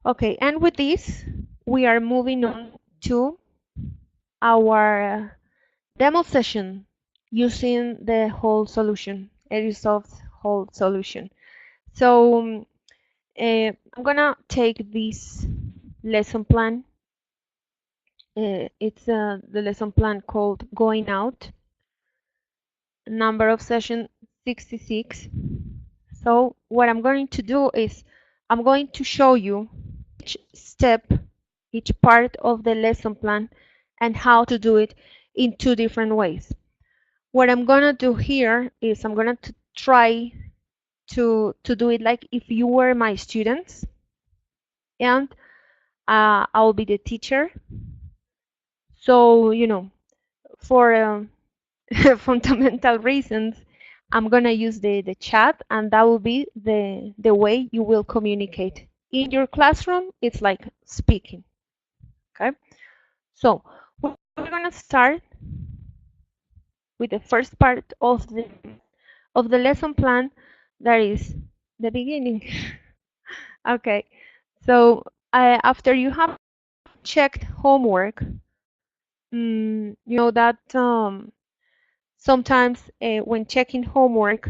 Okay, and with this, we are moving on to our demo session using the whole solution, Edusofts whole solution. So I'm gonna take this lesson plan. It's the lesson plan called Going Out. Number of session 66. So what I'm going to do is I'm going to show you each step, each part of the lesson plan, and how to do it in two different ways. What I'm gonna do here is I'm gonna try to do it like if you were my students, and I'll be the teacher. So for fundamental reasons, I'm gonna use the chat, and that will be the way you will communicate in your classroom. It's like speaking. Okay, so we're gonna start with the first part of the lesson plan, that is the beginning. Okay, so after you have checked homework, you know that sometimes when checking homework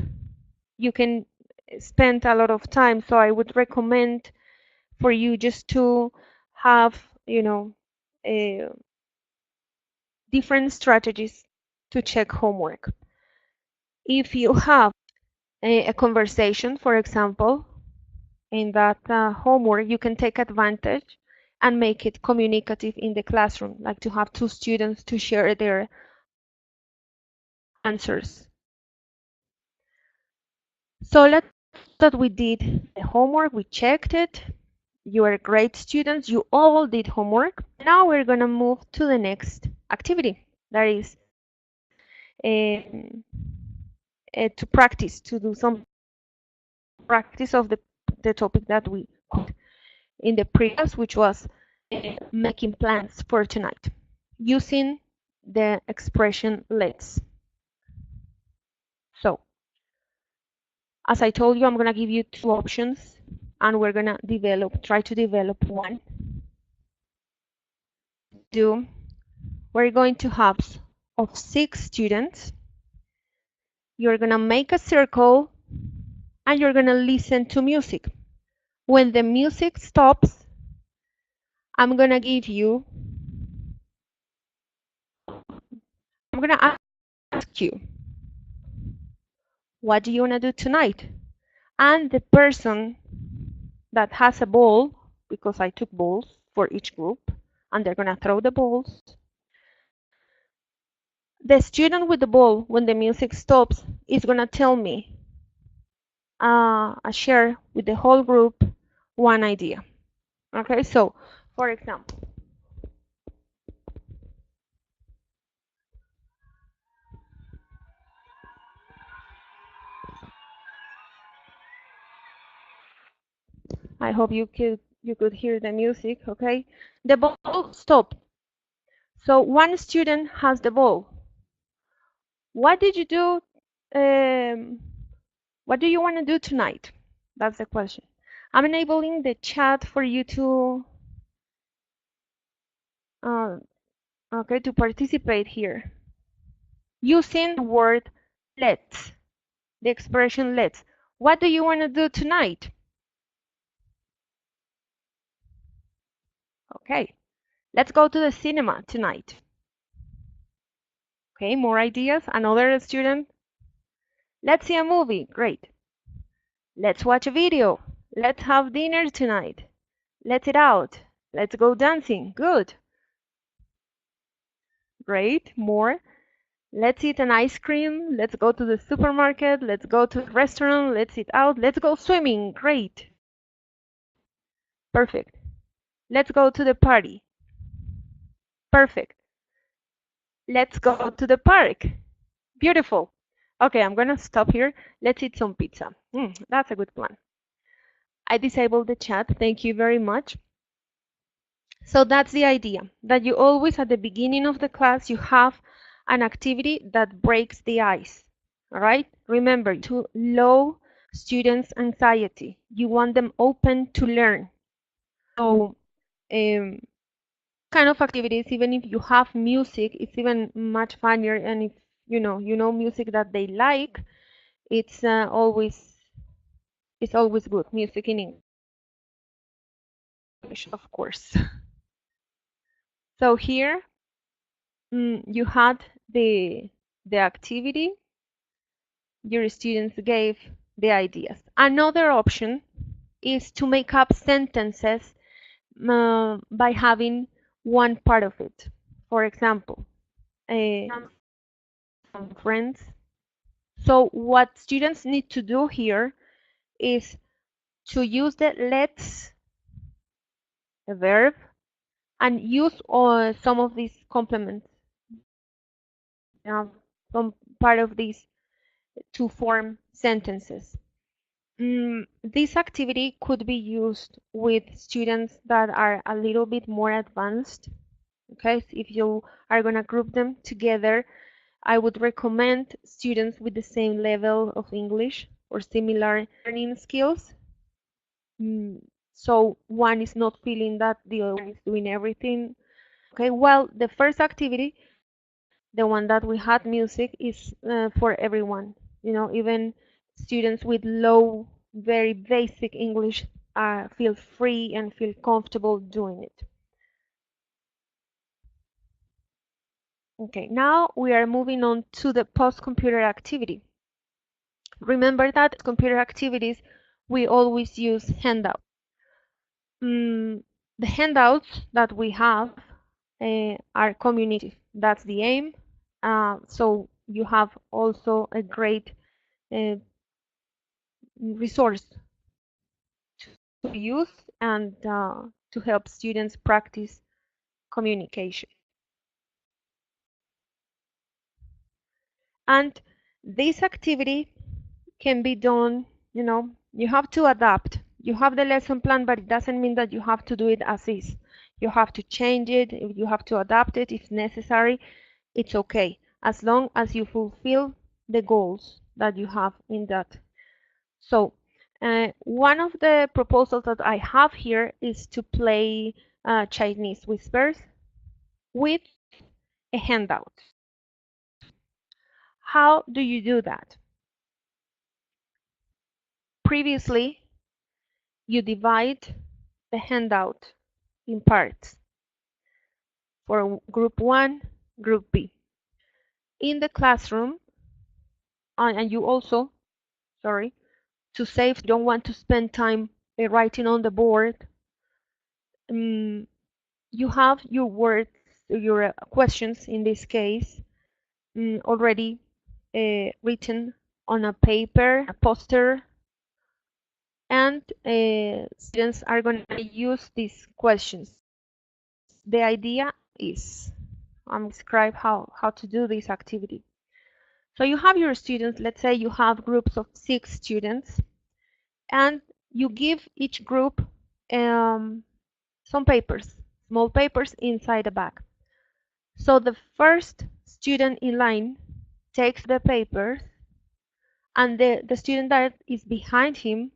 you can spend a lot of time, so I would recommend for you just to have different strategies to check homework. If you have a conversation, for example, in that homework, you can take advantage and make it communicative in the classroom, like to have two students to share their answers. So let's that we did the homework, we checked it. You are great students, you all did homework. Now we're going to move to the next activity, that is to practice, to do some practice of the topic that we covered in the previous, which was making plans for tonight using the expression let's. So as I told you, I'm going to give you two options, and we're going to try to develop one. We're going to have of 6 students. You're going to make a circle and you're going to listen to music. When the music stops, I'm going to ask you, what do you want to do tonight? And the person that has a ball, because I took balls for each group, and they're going to throw the balls. The student with the ball, when the music stops, is going to tell me, share with the whole group one idea. Okay, so for example, I hope you could hear the music. Okay, the ball stopped. So one student has the ball. What did you do? What do you want to do tonight? That's the question. I'm enabling the chat for you to to participate here using the word let's, the expression let's. What do you want to do tonight? Okay, let's go to the cinema tonight. Okay, more ideas. Another student. Let's see a movie. Great. Let's watch a video. Let's have dinner tonight. Let it out. Let's go dancing. Good. Great. More. Let's eat an ice cream. Let's go to the supermarket. Let's go to a restaurant. Let's eat out. Let's go swimming. Great. Perfect. Let's go to the party. Perfect. Let's go to the park. Beautiful. Okay, I'm gonna stop here. Let's eat some pizza. That's a good plan. I disabled the chat. Thank you very much. So that's the idea, that you always at the beginning of the class you have an activity that breaks the ice. All right? Remember, to low students' anxiety. You want them open to learn. So kind of activities, even if you have music, it's even much funnier. And if you know music that they like, it's always good. Music in English, of course. So here you had the activity. Your students gave the ideas. Another option is to make up sentences by having one part of it. For example, some friends. So what students need to do here is to use the let's, a verb, and use some of these complements, some part of these to form sentences. This activity could be used with students that are a little bit more advanced. Okay, so if you are going to group them together, I would recommend students with the same level of English or similar learning skills. So one is not feeling that the other one is doing everything. Okay, well, the first activity, the one that we had music, is for everyone. Even students with low, very basic English feel free and feel comfortable doing it. Okay, now we are moving on to the post-computer activity. Remember that computer activities, we always use handouts. The handouts that we have are communicative. That's the aim. So you have also a great resource to use and to help students practice communication. And this activity can be done, you have to adapt. You have the lesson plan, but it doesn't mean that you have to do it as is. You have to change it, you have to adapt it if necessary. It's okay, as long as you fulfill the goals that you have in that. So one of the proposals that I have here is to play Chinese whispers with a handout. How do you do that? Previously, you divide the handout in parts for group 1, group B. In the classroom, and you also, to save, don't want to spend time writing on the board, you have your words, your questions in this case, already written on a paper, a poster, and students are going to use these questions. The idea is, I'm describe how to do this activity. So you have your students, let's say you have groups of 6 students, and you give each group some papers, small papers inside a bag. So the first student in line takes the papers, and the student that is behind him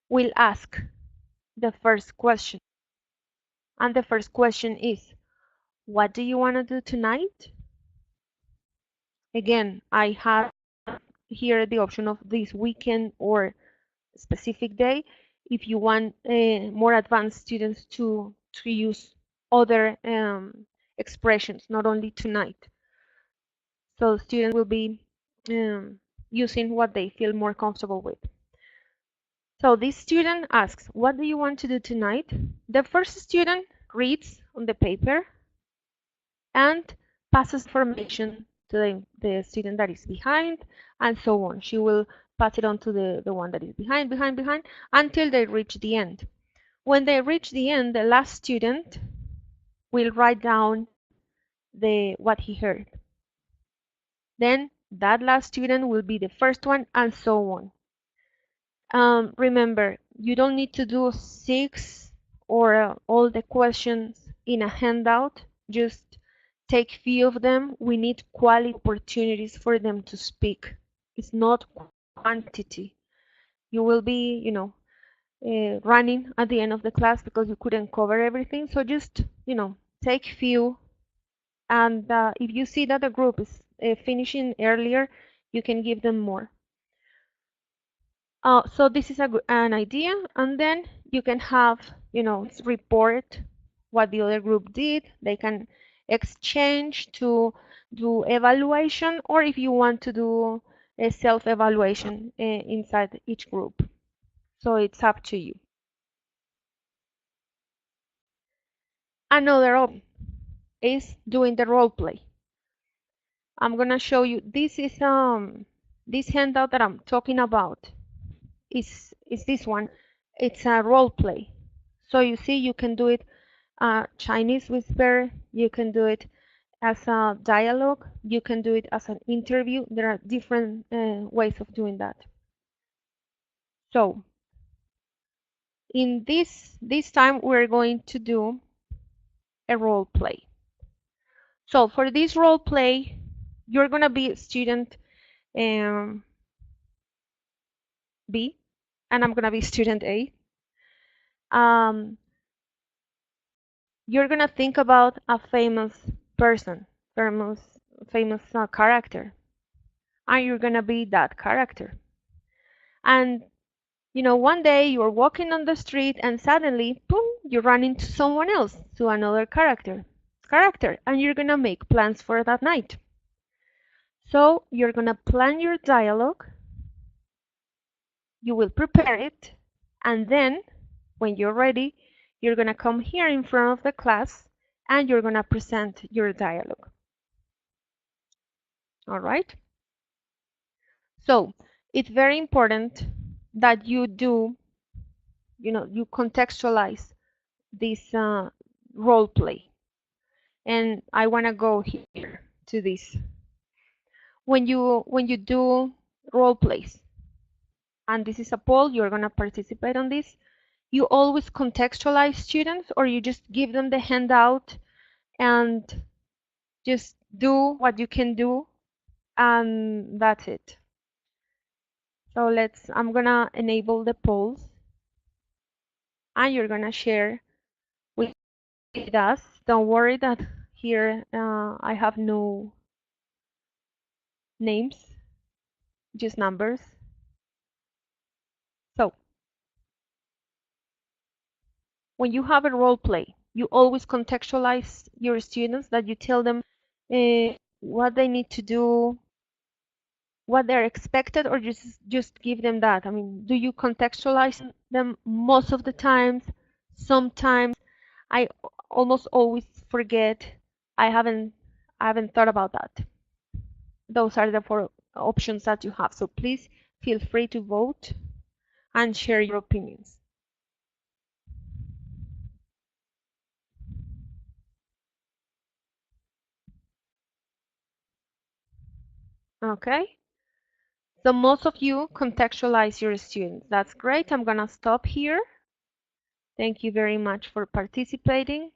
will ask the first question. And the first question is, what do you want to do tonight? Again, I have here the option of this weekend or specific day. If you want more advanced students to use other expressions, not only tonight. So students will be using what they feel more comfortable with. So this student asks, what do you want to do tonight? The first student reads on the paper and passes information to the student that is behind, and so on. She will pass it on to the one that is behind, until they reach the end. When they reach the end, the last student will write down what he heard. Then that last student will be the first one, and so on. Remember, you don't need to do 6 or all the questions in a handout. Just take few of them. We need quality opportunities for them to speak. It's not quantity. You will be, running at the end of the class because you couldn't cover everything. So just, take few. And if you see that the group is finishing earlier, you can give them more. So this is an idea, and then you can have, report what the other group did. They can exchange to do evaluation, or if you want to do a self-evaluation inside each group. So it's up to you. Another option is doing the role play. I'm gonna show you. This is this handout that I'm talking about. Is this one. It's a role play. So you see, you can do it Chinese whisper, you can do it as a dialogue, you can do it as an interview. There are different ways of doing that. So in this time we're going to do a role play. So for this role play, you're gonna be student B, and I'm gonna be student A. You're gonna think about a famous person, famous character, and you're gonna be that character. And one day you're walking on the street and suddenly, boom, you run into someone else, to another character, and you're gonna make plans for that night. So you're gonna plan your dialogue, you will prepare it, and then when you're ready, you're gonna come here in front of the class and you're gonna present your dialogue. All right? So it's very important that you do, you contextualize this role play. And I want to go here to this. When you do role plays, and this is a poll, you're going to participate on this, you always contextualize students, or you just give them the handout and just do what you can do, and that's it. So I'm going to enable the polls, and you're going to share with us. Don't worry that here I have no names, just numbers. So when you have a role play, you always contextualize your students, that you tell them what they need to do, what they're expected, or just give them that. I mean, do you contextualize them most of the times? Sometimes I almost always forget. I haven't thought about that. Those are the 4 options that you have. So please feel free to vote and share your opinions. Okay. So most of you contextualize your students. That's great. I'm gonna stop here. Thank you very much for participating.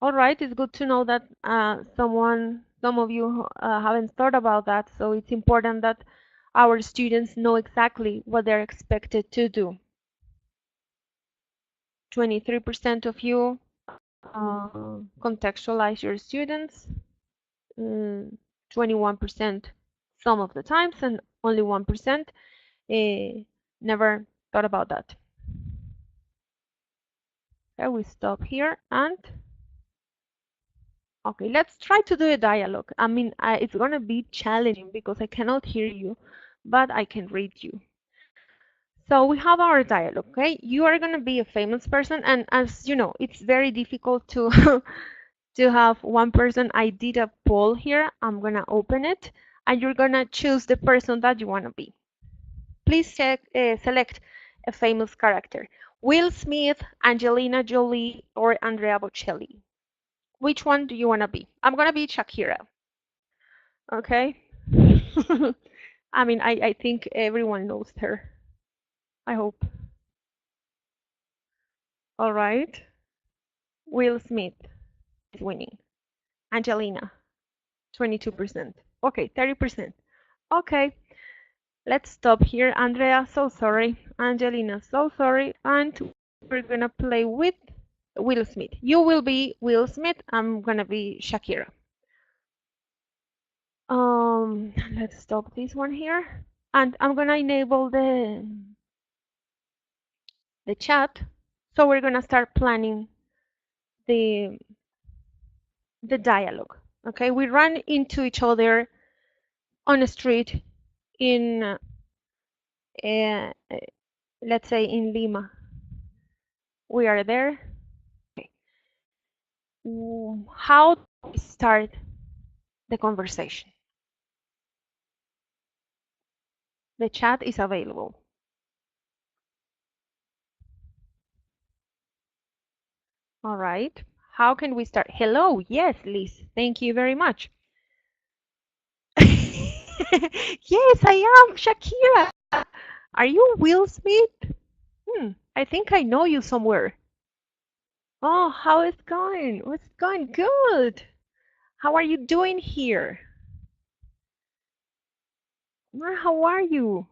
All right, it's good to know that some of you haven't thought about that. So it's important that our students know exactly what they're expected to do. 23% of you contextualize your students, 21% some of the times, and only 1% never thought about that. Okay, we stop here, and okay, let's try to do a dialogue. I mean, it's gonna be challenging because I cannot hear you, but I can read you. So we have our dialogue, okay? You are going to be a famous person, and as you know, it's very difficult to to have one person. I did a poll here. I'm going to open it, and you're going to choose the person that you want to be. Please select a famous character. Will Smith, Angelina Jolie, or Andrea Bocelli. Which one do you want to be? I'm going to be Shakira. Okay? I mean, I think everyone knows her. I hope. All right. Will Smith is winning. Angelina, 22%. Okay, 30%. Okay, let's stop here. Andrea, so sorry. Angelina, so sorry. And we're gonna play with Will Smith. You will be Will Smith. I'm gonna be Shakira. Let's stop this one here. And I'm gonna enable the chat. So we're gonna start planning the dialogue. Okay, we run into each other on the street in let's say in Lima. We are there. Okay. How do we start the conversation? The chat is available. All right. How can we start? Hello. Yes, Liz. Thank you very much. Yes, I am Shakira. Are you Will Smith? I think I know you somewhere. Oh, how is it going? What's going? Good. How are you doing here? How are you?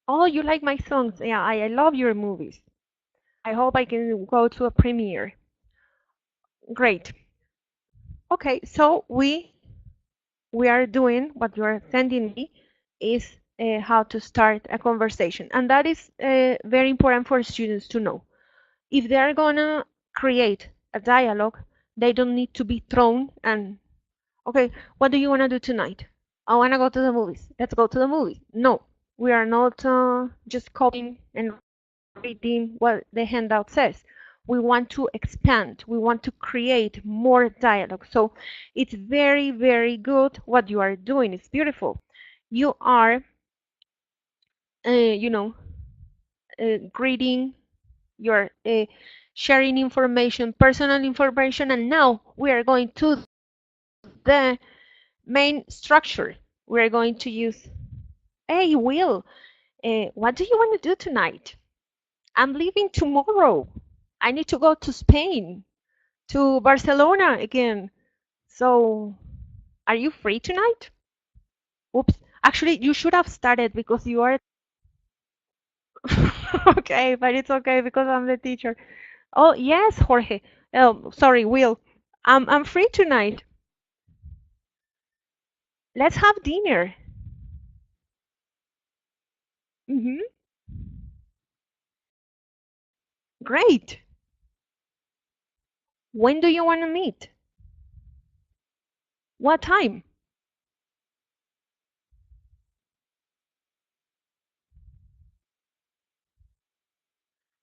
Oh, you like my songs. Yeah, I love your movies. I hope I can go to a premiere. Great. Okay, so we are doing what you are sending me is how to start a conversation, and that is very important for students to know. If they are gonna create a dialogue, they don't need to be thrown and okay, what do you want to do tonight? I want to go to the movies. Let's go to the movies. No, we are not just copying and reading what the handout says. We want to expand. We want to create more dialogue. So it's very, very good what you are doing. It's beautiful. You are, greeting, you're sharing information, personal information, and now we are going to the main structure. We are going to use, hey, Will, what do you want to do tonight? I'm leaving tomorrow. I need to go to Spain, to Barcelona again. So, are you free tonight? Oops. Actually, you should have started because you are. Okay, but it's okay because I'm the teacher. Oh, yes, Jorge. Oh, sorry, Will. I'm free tonight. Let's have dinner. Mm-hmm. Great. When do you want to meet? What time?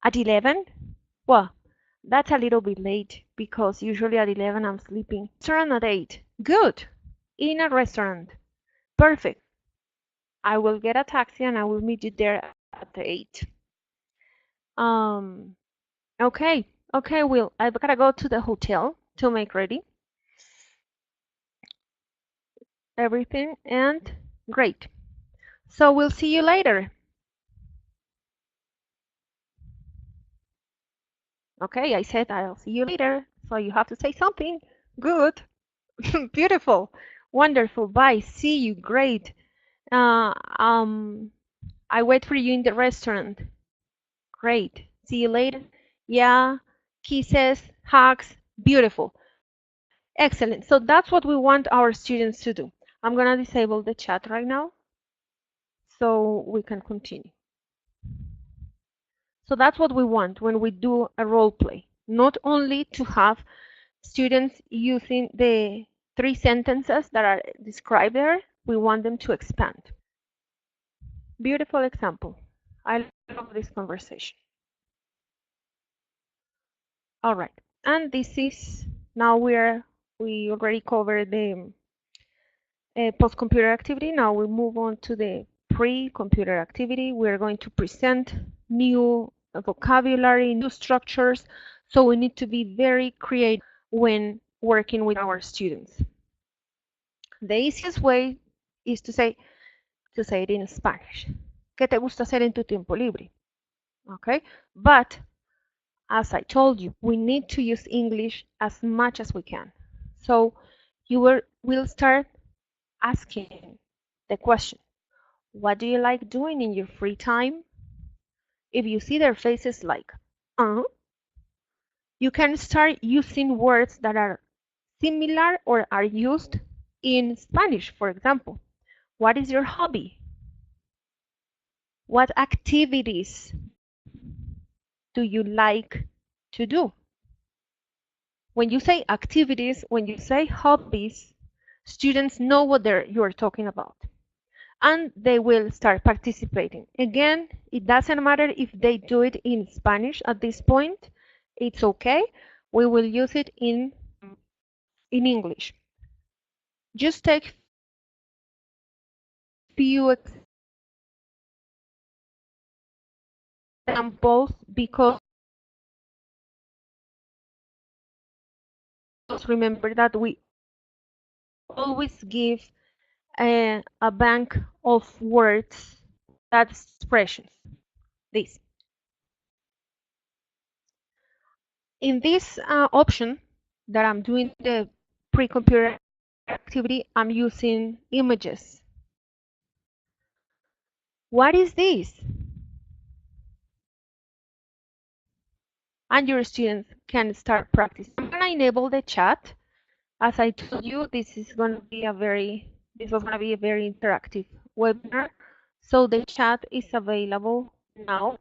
At 11? Well, that's a little bit late because usually at 11 I'm sleeping. Restaurant at 8. Good. In a restaurant. Perfect. I will get a taxi and I will meet you there at the 8. Okay. Okay, Will. I've got to go to the hotel to make ready everything and great. So we'll see you later. Okay, I said I'll see you later. So you have to say something. Good. Beautiful. Wonderful. Bye. See you. Great. Uh, um, I wait for you in the restaurant. Great. See you later. Yeah. Kisses, hugs. Beautiful. Excellent. So that's what we want our students to do. I'm going to disable the chat right now so we can continue. So that's what we want when we do a role play. Not only to have students using the 3 sentences that are described there, we want them to expand. Beautiful example. I love this conversation. All right, and this is now we already covered the post-computer activity. Now we move on to the pre-computer activity. We're going to present new vocabulary, new structures. So we need to be very creative when working with our students. The easiest way is to say it in Spanish. ¿Qué te gusta hacer en tu tiempo libre? Okay, but as I told you, we need to use English as much as we can. So you will start asking the question, what do you like doing in your free time? If you see their faces like, you can start using words that are similar or are used in Spanish, for example. What is your hobby? What activities do you like to do? When you say activities, when you say hobbies, students know what you're talking about. And they will start participating. Again, it doesn't matter if they do it in Spanish at this point. It's okay. We will use it in English. Just take few examples because remember that we always give a bank of words, that's expressions. This. In this option that I'm doing the pre-computer activity, I'm using images. What is this? And your students can start practicing. I'm going to enable the chat. As I told you, this was going to be a very interactive webinar. So the chat is available now.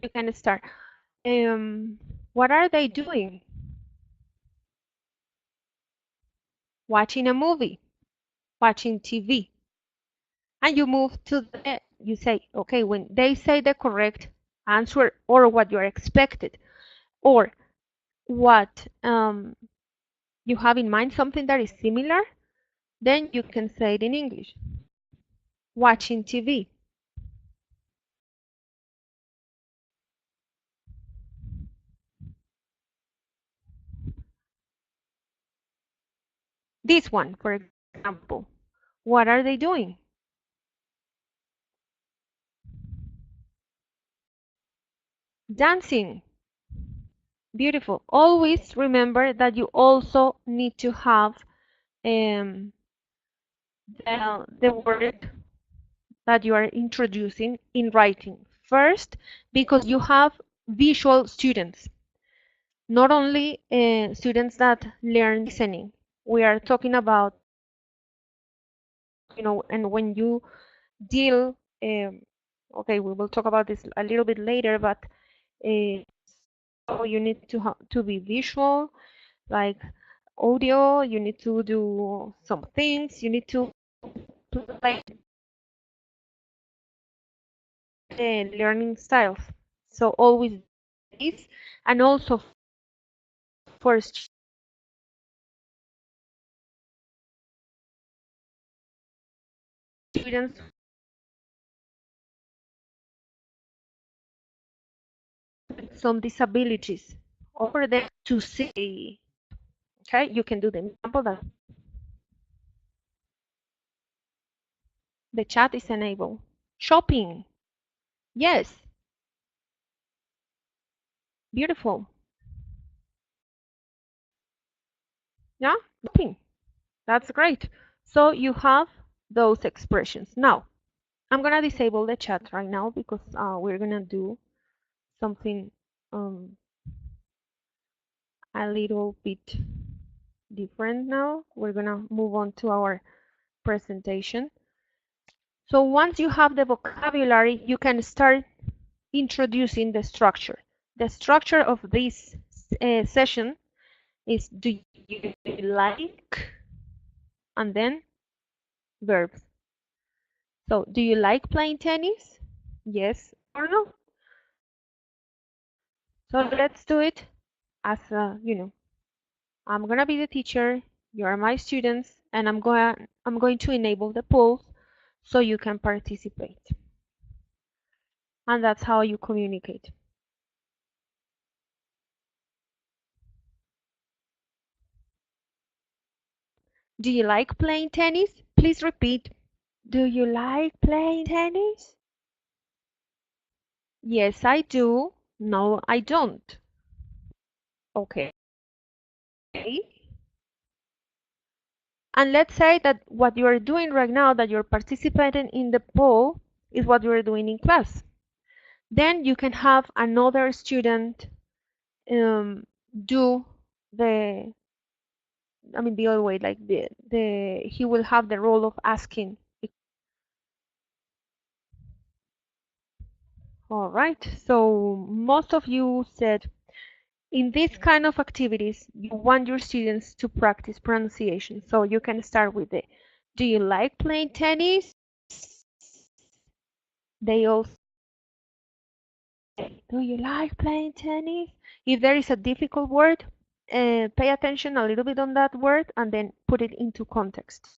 You can start. What are they doing? Watching a movie, watching TV. And you move to you say, okay, when they say the correct answer or what you're expected, or what you have in mind, something that is similar, then you can say it in English. Watching TV. This one, for example, what are they doing? Dancing. Beautiful. Always remember that you also need to have the word that you are introducing in writing. First, because you have visual students, not only students that learn listening. We are talking about, and when you deal, okay, we will talk about this a little bit later, but so you need to be visual, like audio, you need to do some things, you need to play the learning styles. So always this, and also for students with some disabilities, or them to see. Okay, you can do the example that the chat is enabled. Shopping. Yes. Beautiful. Yeah, shopping. That's great. So you have those expressions. Now, I'm going to disable the chat right now because we're going to do something a little bit different now. We're going to move on to our presentation. So once you have the vocabulary, you can start introducing the structure. The structure of this session is do you like, and then verbs. So, do you like playing tennis? Yes or no? So let's do it as I'm gonna be the teacher, you are my students, and I'm going to enable the polls so you can participate. And that's how you communicate. Do you like playing tennis? Please repeat. Do you like playing tennis? Yes, I do. No, I don't. Okay. And let's say that what you are doing right now, that you're participating in the poll, is what you are doing in class. Then you can have another student do the, the other way, like he will have the role of asking. All right, so most of you said in this kind of activities, you want your students to practice pronunciation. So you can start with the, do you like playing tennis? They also say, do you like playing tennis? If there is a difficult word, pay attention a little bit on that word and then put it into context.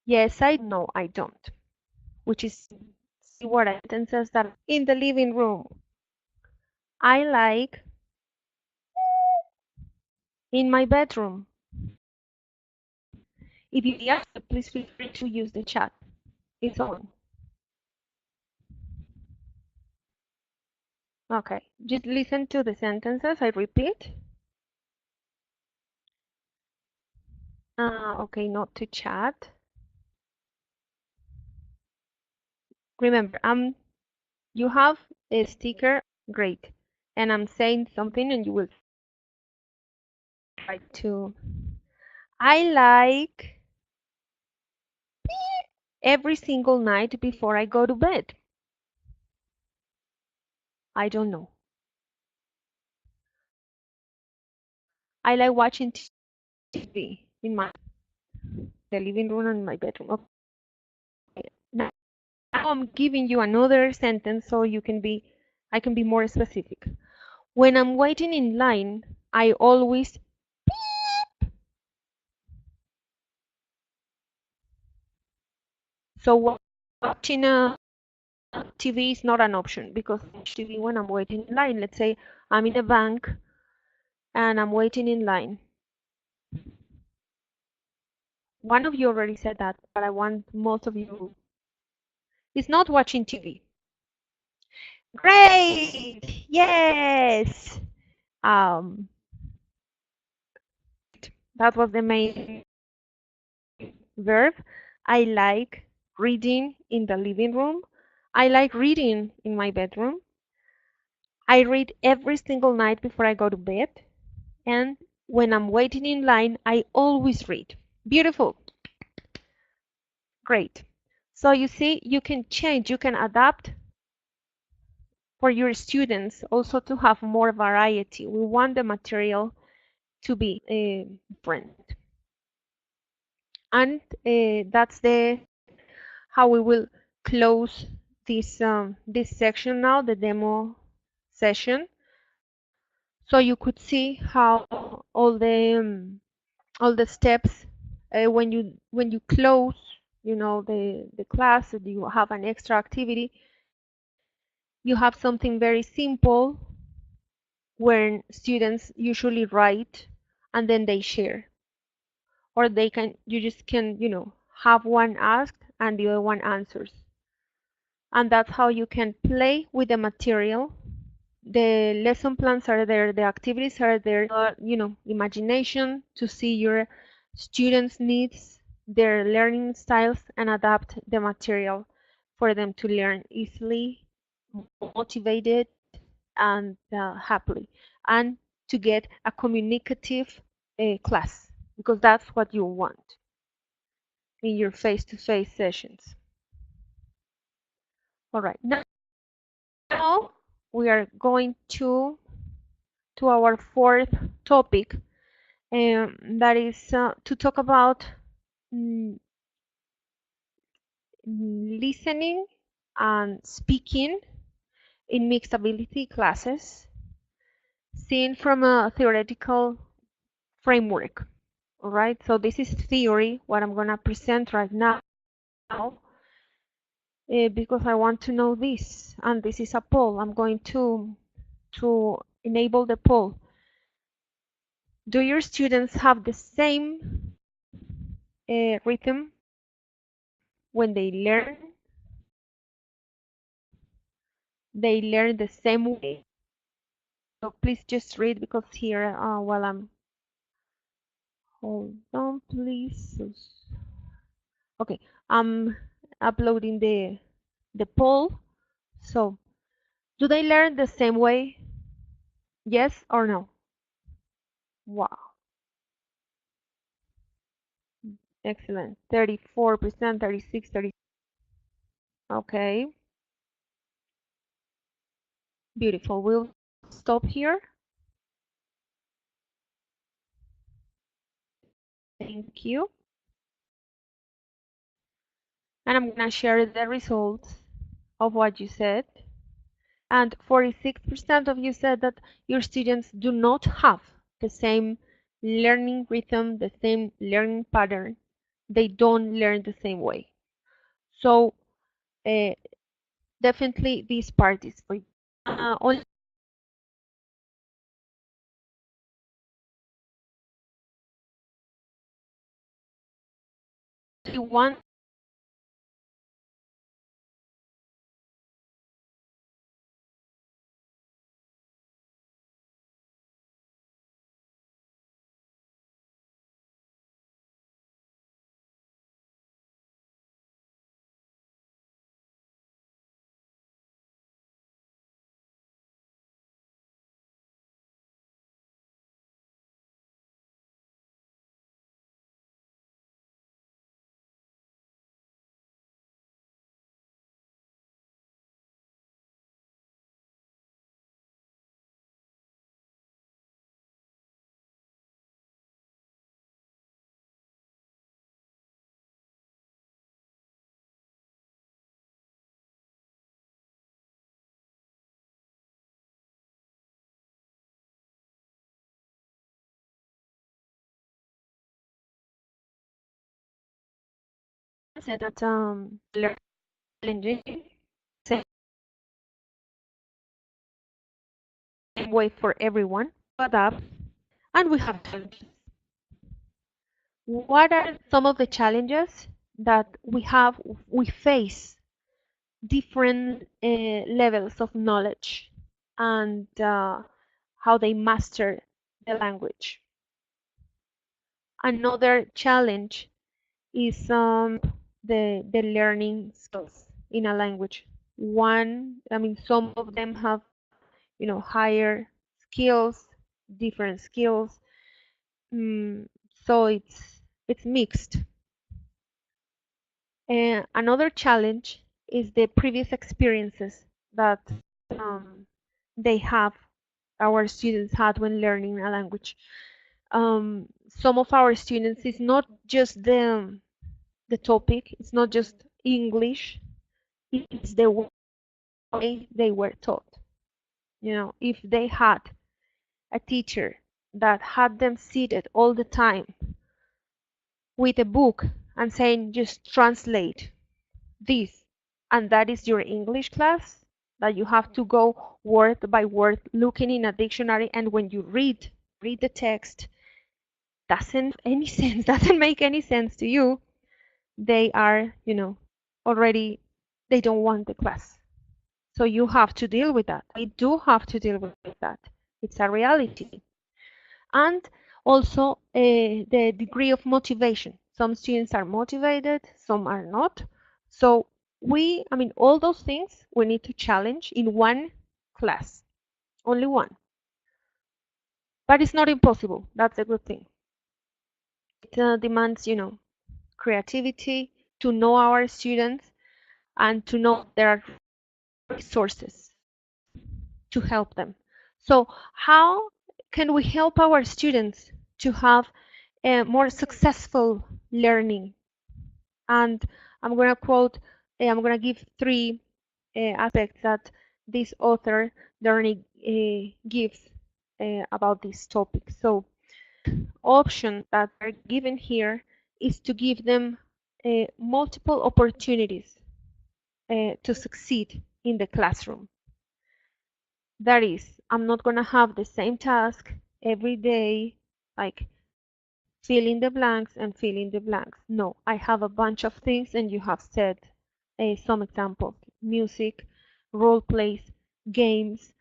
Yes, I know I don't, which is what sentences that in the living room. I like in my bedroom. If you yes, please feel free to use the chat. It's on. Okay, just listen to the sentences. I repeat. Okay, not to chat. Remember, you have a sticker, great, and I'm saying something, and you will try to. I like every single night before I go to bed. I don't know. I like watching TV in the living room and my bedroom. Okay. Now I'm giving you another sentence so I can be more specific. When I'm waiting in line, I always beep. So watching a TV is not an option because I watch TV when I'm waiting in line. Let's say I'm in a bank and I'm waiting in line. One of you already said that, but I want most of you. It's not watching TV. Great! Yes! Um, that was the main verb. I like reading in the living room. I like reading in my bedroom. I read every single night before I go to bed. And when I'm waiting in line, I always read. Beautiful. Great. So you see, you can change, you can adapt for your students also to have more variety. We want the material to be different. And that's the how we will close this section now, the demo session. So you could see how all the steps when you close, the class, you have an extra activity. You have something very simple when students usually write and then they share, or you just can have one asked and the other one answers, and that's how you can play with the material. The lesson plans are there, the activities are there, imagination to see your students' needs, their learning styles, and adapt the material for them to learn easily, motivated, and happily, and to get a communicative class, because that's what you want in your face-to-face sessions. All right, now we are going to our fourth topic, that is to talk about listening and speaking in mixed ability classes, seen from a theoretical framework. All right, so this is theory, what I'm going to present right now, because I want to know this, and this is a poll. I'm going to enable the poll. Do your students have the same rhythm when they learn? They learn the same way? So please just read, because here while I'm hold on please. Okay, I'm uploading the poll. So do they learn the same way? Yes or no? Wow, excellent. 34%, 36, 30. Okay, beautiful. We'll stop here. Thank you. And I'm gonna share the results of what you said. And 46% of you said that your students do not have the same learning rhythm, the same learning pattern. They don't learn the same way. So definitely this part is for you. Only one said that learning same way for everyone, adapt, and we have challenges. What are some of the challenges that we face different levels of knowledge and how they master the language. Another challenge is the learning skills in a language. Some of them have, higher skills, different skills. So it's mixed. Another challenge is the previous experiences that our students had when learning a language. Some of our students, it's not just the topic, it's not just English, it's the way they were taught. If they had a teacher that had them seated all the time with a book and saying, just translate this, and that is your English class, that you have to go word by word looking in a dictionary, and when you read the text, doesn't make any sense to you, they are, already, they don't want the class. So you have to deal with that. We do have to deal with that. It's a reality. And also the degree of motivation. Some students are motivated, some are not. So all those things we need to challenge in one class, only one. But it's not impossible. That's a good thing. It demands, creativity, to know our students, and to know there are resources to help them. So how can we help our students to have a more successful learning? And I'm going to give three aspects that this author, Darnie, gives about this topic. So option that are given here is to give them multiple opportunities to succeed in the classroom. That is, I'm not going to have the same task every day, like fill in the blanks and fill in the blanks. No, I have a bunch of things, and you have said some examples: music, role plays, games,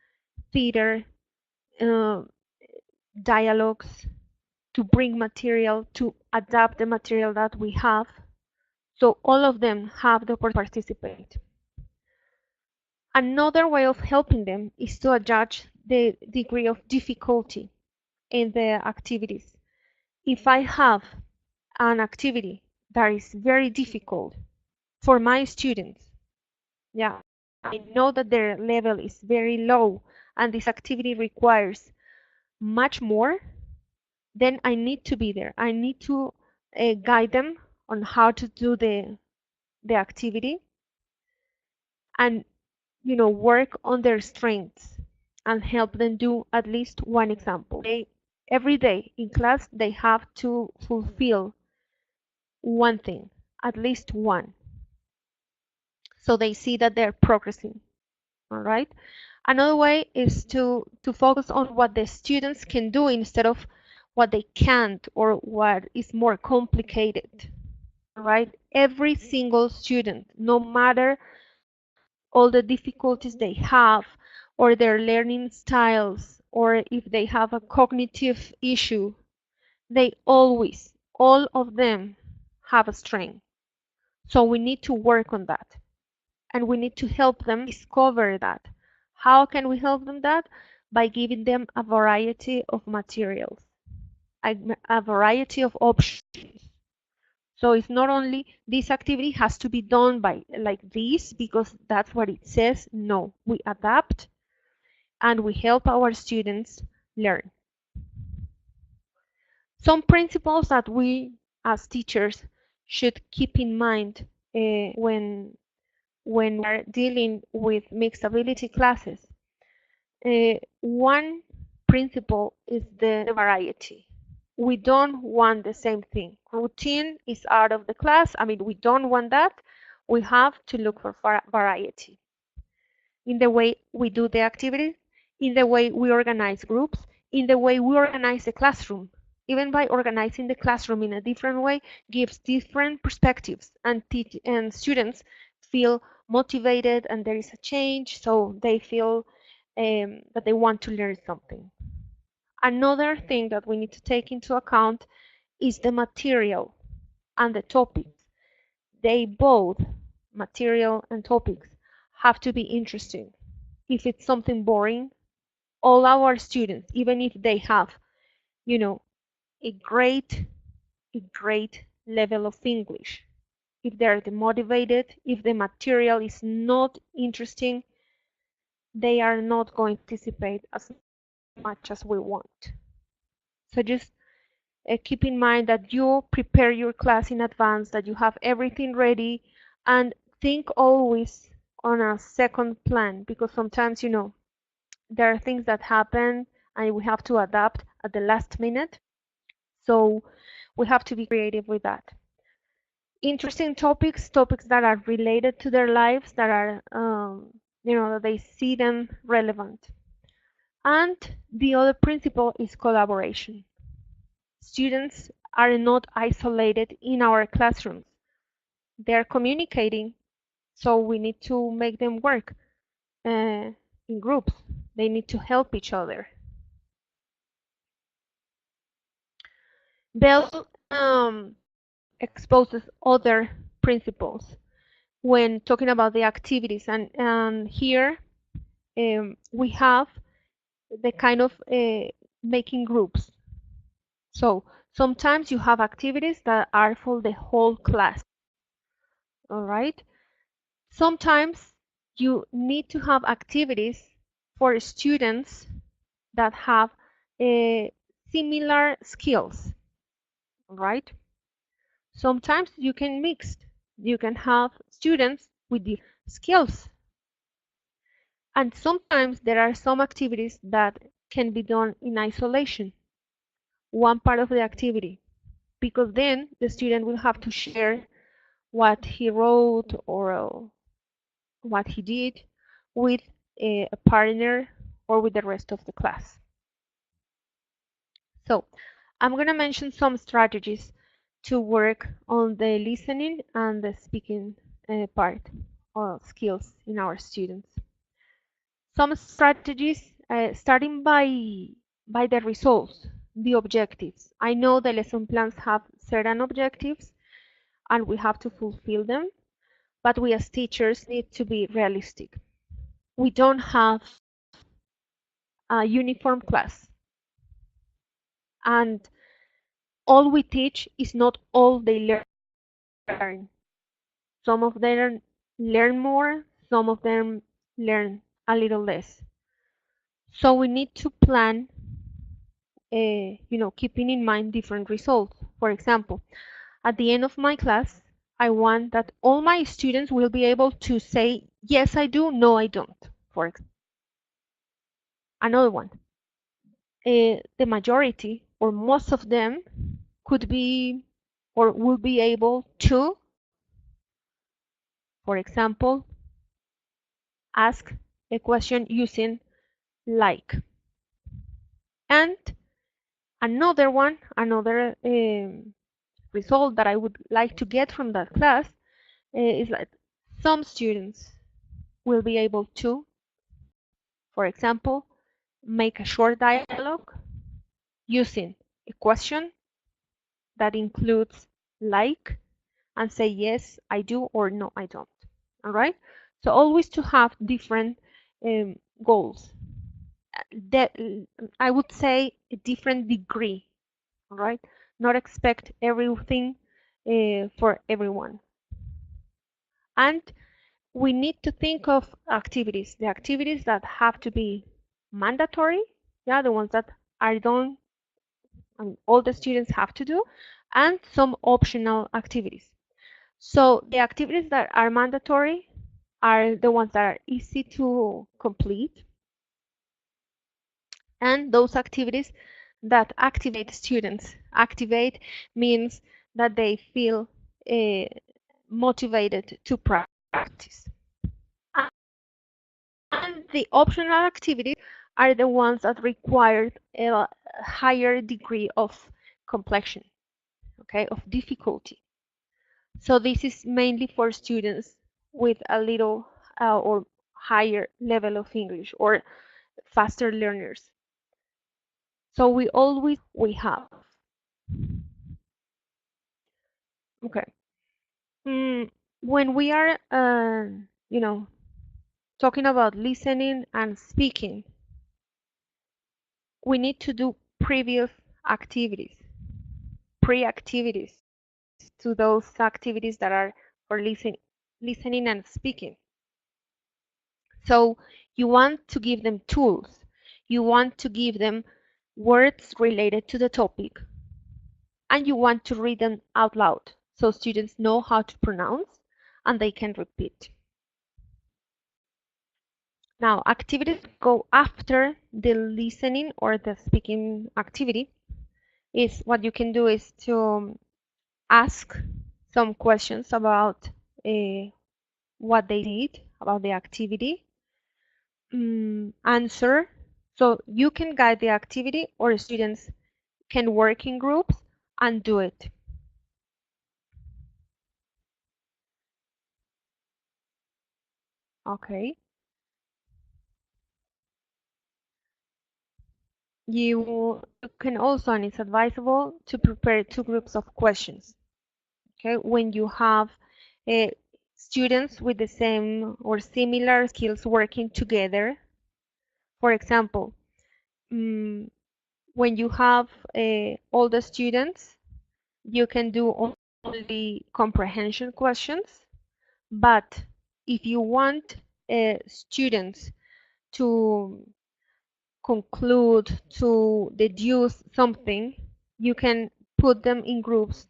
theater, dialogues, to bring material, to adapt the material that we have. So all of them have the opportunity to participate. Another way of helping them is to adjust the degree of difficulty in the activities. If I have an activity that is very difficult for my students, I know that their level is very low and this activity requires much more, then I need to be there. I need to guide them on how to do the activity and work on their strengths and help them do at least one example. Every day in class they have to fulfill one thing, at least one, so they see that they're progressing. All right. Another way is to focus on what the students can do instead of what they can't or what is more complicated. All right. Every single student, no matter all the difficulties they have or their learning styles, or if they have a cognitive issue, all of them have a strength. So we need to work on that, and we need to help them discover that. How can we help them that? By giving them a variety of materials, a variety of options. So it's not only this activity has to be done by like this because that's what it says. No, we adapt and we help our students learn. Some principles that we as teachers should keep in mind when we're dealing with mixed ability classes. One principle is the variety. We don't want the same thing. Routine is out of the class. We don't want that. We have to look for variety in the way we do the activities, in the way we organize groups, in the way we organize the classroom. Even by organizing the classroom in a different way gives different perspectives, and students feel motivated and there is a change, so they feel that they want to learn something. Another thing that we need to take into account is the material and the topics. They both, material and topics, have to be interesting. If it's something boring, all our students, even if they have, you know, a great level of English, if they're demotivated, if the material is not interesting, they are not going to participate as much as we want. So just keep in mind that you prepare your class in advance, that you have everything ready, and think always on a second plan, because sometimes, you know, there are things that happen and we have to adapt at the last minute. So we have to be creative with that. Interesting topics that are related to their lives, that are, you know, that they see them relevant. And the other principle is collaboration. Students are not isolated in our classrooms. They're communicating, so we need to make them work in groups. They need to help each other. Bell exposes other principles when talking about the activities, and here we have the kind of making groups. So sometimes you have activities that are for the whole class. All right. Sometimes you need to have activities for students that have similar skills. All right. Sometimes you can mix. You can have students with the skills. And sometimes there are some activities that can be done in isolation, one part of the activity, because then the student will have to share what he wrote or what he did with a partner or with the rest of the class. So I'm going to mention some strategies to work on the listening and the speaking part of skills in our students. Some strategies, starting by the results, the objectives. I know the lesson plans have certain objectives and we have to fulfill them, but we as teachers need to be realistic. We don't have a uniform class, and all we teach is not all they learn. Some of them learn more, some of them learn a little less. So we need to plan, you know, keeping in mind different results. For example, at the end of my class, I want that all my students will be able to say, yes, I do, no, I don't, for example. Another one, the majority or most of them could be or will be able to, for example, ask a question using like. And another one, another result that I would like to get from that class is that some students will be able to, for example, make a short dialogue using a question that includes like and say yes, I do, or no, I don't. All right. So always to have different goals. That I would say a different degree. All right. Not expect everything for everyone. And we need to think of activities. The activities that have to be mandatory. Yeah, the ones that are done and all the students have to do, and some optional activities. So the activities that are mandatory are the ones that are easy to complete, and those activities that activate students. Activate means that they feel motivated to practice. And the optional activities are the ones that require a higher degree of complexion, okay, of difficulty. So this is mainly for students with a little or higher level of English or faster learners. So we have. Okay. When we are, you know, talking about listening and speaking, we need to do previous activities, pre-activities to those activities that are for listening and speaking. So you want to give them tools. You want to give them words related to the topic, and you want to read them out loud so students know how to pronounce and they can repeat. Now, activities go after the listening or the speaking activity. Is what you can do is to ask some questions about what they did, about the activity, answer. So you can guide the activity, or students can work in groups and do it. Okay. You can also, and it's advisable to prepare two groups of questions. Okay, when you have students with the same or similar skills working together. For example, when you have all the students, you can do only comprehension questions. But if you want students to conclude, to deduce something, you can put them in groups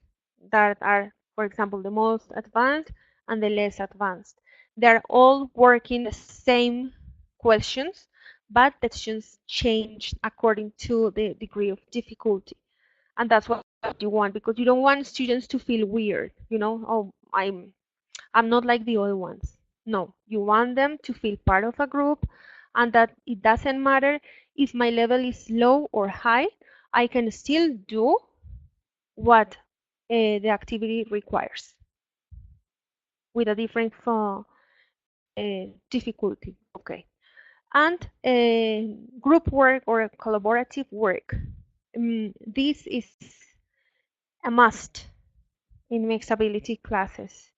that are, for example, the most advanced and the less advanced. They're all working the same questions, but the questions change according to the degree of difficulty. And that's what you want, because you don't want students to feel weird, oh, I'm not like the other ones. No, you want them to feel part of a group, and that it doesn't matter if my level is low or high, I can still do what the activity requires with a different difficulty. Okay. And group work or collaborative work. This is a must in mixed ability classes.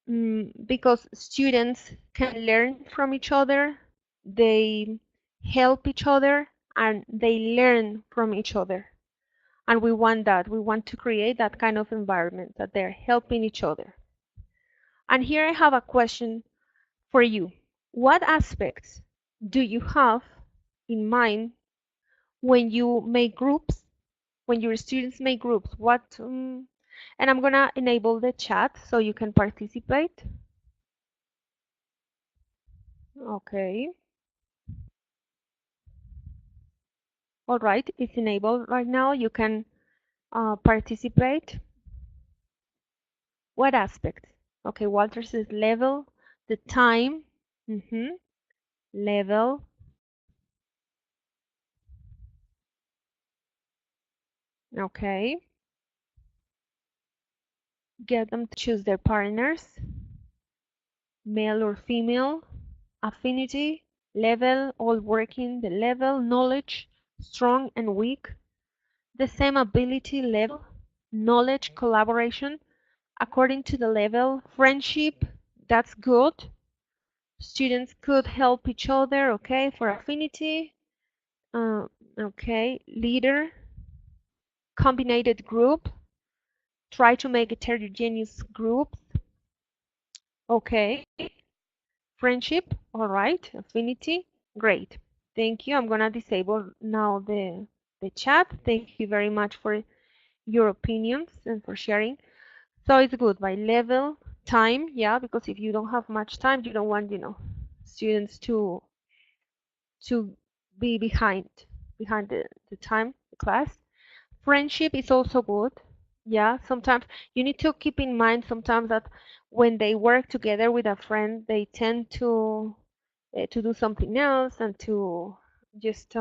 Because students can learn from each other, they help each other, and they learn from each other. And we want that. We want to create that kind of environment that they're helping each other. And here I have a question for you. What aspects do you have in mind when you make groups, when your students make groups? And I'm going to enable the chat so you can participate. Okay. All right, it's enabled right now. You can participate. What aspect? Okay, Walter says level, the time, level. Okay. Get them to choose their partners, male or female, affinity, level, all working, the level, knowledge, strong and weak, the same ability level, knowledge, collaboration, according to the level, friendship, that's good. Students could help each other, okay, for affinity. Okay, leader, combined group, try to make heterogeneous groups. Okay, friendship, all right, affinity, great. Thank you. I'm gonna disable now the chat. Thank you very much for your opinions and for sharing. So it's good by level, time, yeah, because if you don't have much time, you don't want, students to be behind the time, the class. Friendship is also good. Yeah, sometimes you need to keep in mind sometimes that when they work together with a friend, they tend to do something else and to just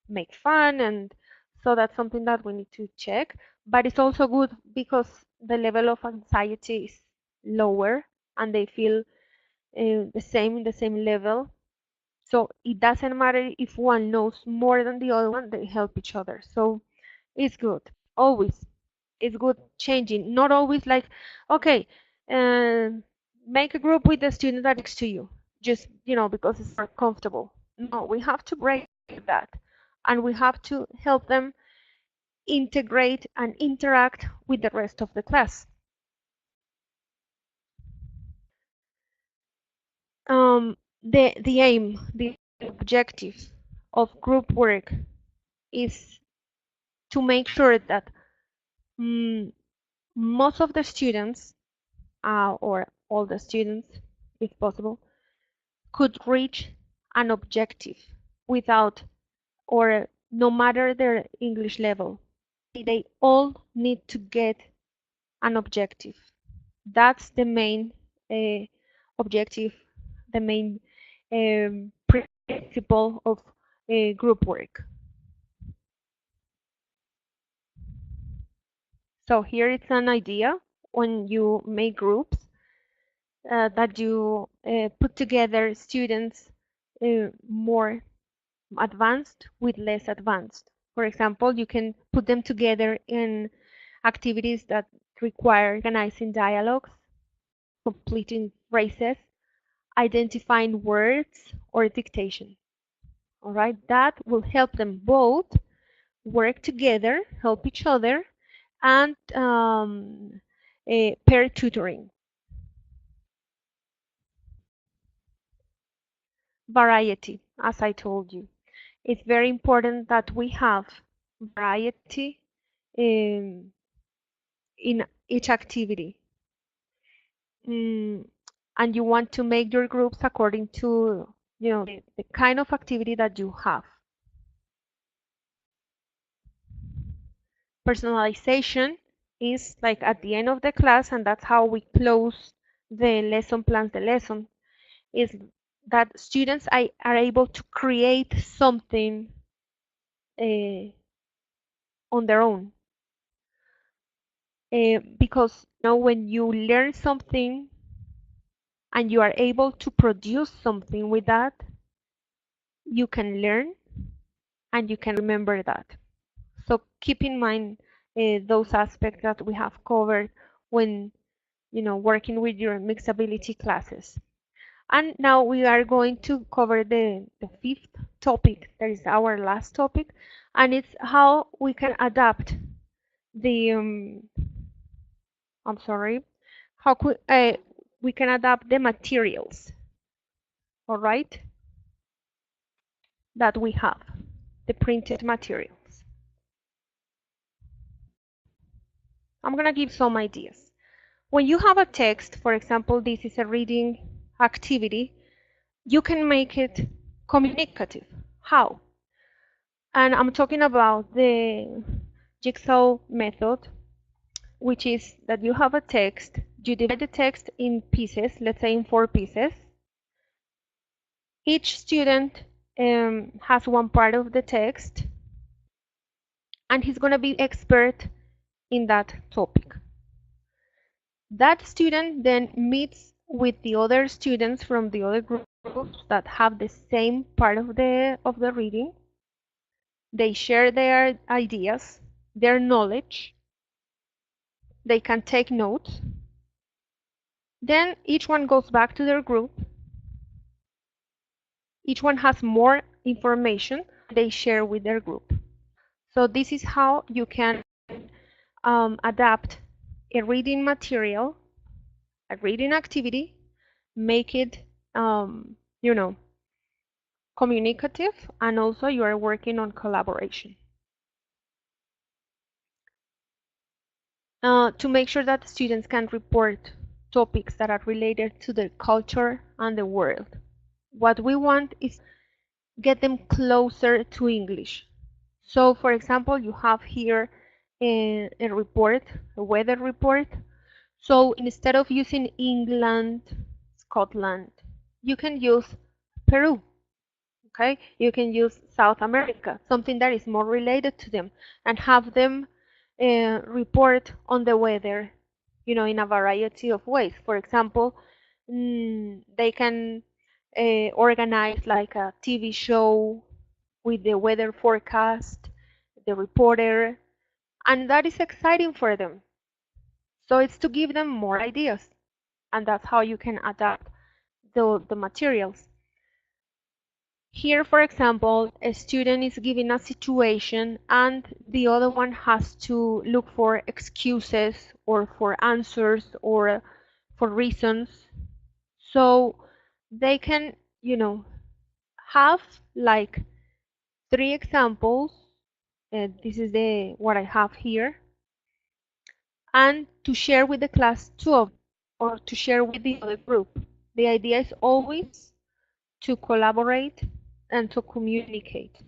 make fun, and so that's something that we need to check. But it's also good because the level of anxiety is lower and they feel the same level. So it doesn't matter if one knows more than the other one, they help each other. So it's good. Always. It's good changing. Not always like, okay, make a group with the student that next to you. Just, because it's more comfortable. No, we have to break that. And we have to help them integrate and interact with the rest of the class. The aim, the objective of group work is to make sure that most of the students, or all the students, if possible, could reach an objective without, or no matter their English level. They all need to get an objective. That's the main objective, the main principle of group work. So here it's an idea when you make groups that you put together students more advanced with less advanced. For example, you can put them together in activities that require organizing dialogues, completing phrases, identifying words, or dictation. All right, that will help them both work together, help each other, and pair tutoring. Variety, as I told you. It's very important that we have variety in each activity. And you want to make your groups according to the kind of activity that you have. Personalization is like at the end of the class, and that's how we close the lesson plans, the lesson, is that students are able to create something on their own. Because when you learn something and you are able to produce something with that, you can learn and you can remember that. So keep in mind those aspects that we have covered when working with your mixed ability classes. And now we are going to cover the fifth topic. That is our last topic, and it's how we can adapt the how we can adapt the materials, all right, that we have, the printed materials. I'm gonna give some ideas. When you have a text, for example, this is a reading activity, you can make it communicative. How? And I'm talking about the Jigsaw method, which is that you have a text, you divide the text in pieces, let's say in 4 pieces. Each student has one part of the text, and he's going to be expert in that topic. That student then meets with the other students from the other groups that have the same part of the reading. They share their ideas, their knowledge. They can take notes. Then each one goes back to their group. Each one has more information they share with their group. So this is how you can adapt a reading material, a reading activity, make it, communicative, and also you are working on collaboration. To make sure that students can report topics that are related to their culture and the world. What we want is get them closer to English. So, for example, you have here a report, a weather report. So instead of using England, Scotland, you can use Peru. Okay, you can use South America, something that is more related to them, and have them report on the weather, in a variety of ways. For example, They can organize like a TV show with the weather forecast, the reporter, and that is exciting for them. So it's to give them more ideas, and that's how you can adapt the materials. Here, for example, a student is given a situation and the other one has to look for excuses or for answers or for reasons. So they can, have like 3 examples. This is what I have here. And to share with the class 2 of, or to share with the other group. The idea is always to collaborate and to communicate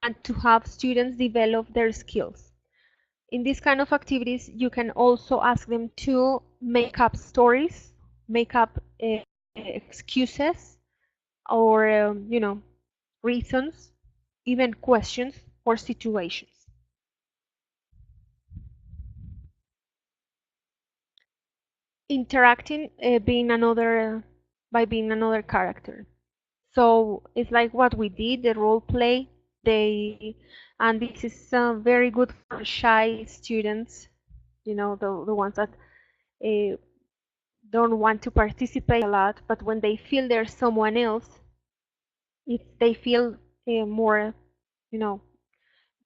and to have students develop their skills. In these kind of activities, you can also ask them to make up stories, make up excuses, or reasons, even questions or situations. Interacting by being another character. So it's like what we did, the role play. And this is very good for shy students, the ones that don't want to participate a lot, but when they feel there's someone else, they feel more,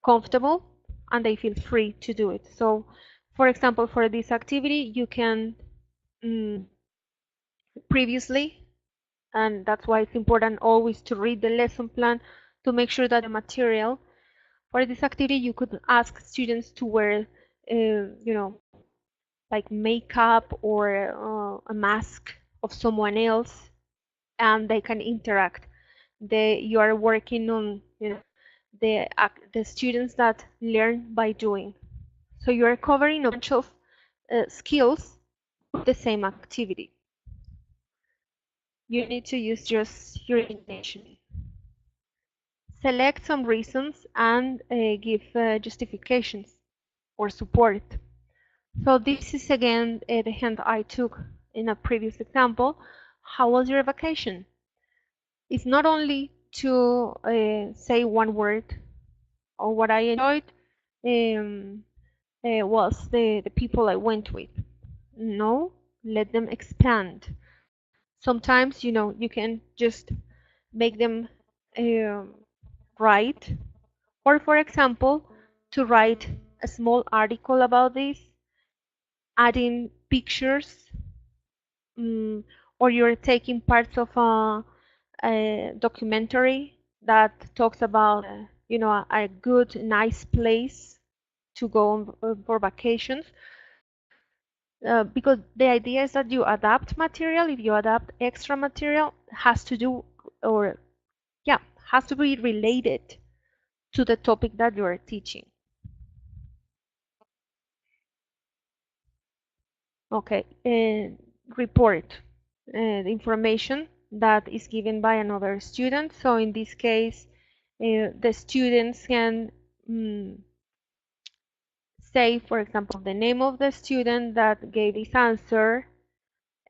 comfortable, and they feel free to do it. So, for example, for this activity, you can previously, and that's why it's important always to read the lesson plan to make sure that the material for this activity, you could ask students to wear, like makeup or a mask of someone else, and they can interact. You are working on, the students that learn by doing. So you are covering a bunch of skills with the same activity. You need to use just your imagination. Select some reasons and give justifications or support. So this is again the hint I took in a previous example. How was your vacation? It's not only to say one word. Or what I enjoyed was the people I went with. No, let them expand. Sometimes, you can just make them write, or for example, to write a small article about this, adding pictures, or you're taking parts of a documentary that talks about, a good, nice place to go on, for vacations. Because the idea is that you adapt material. If you adapt extra material, has to do, or has to be related to the topic that you are teaching. Okay, report the information that is given by another student. So in this case, the students can say, for example, the name of the student that gave this answer,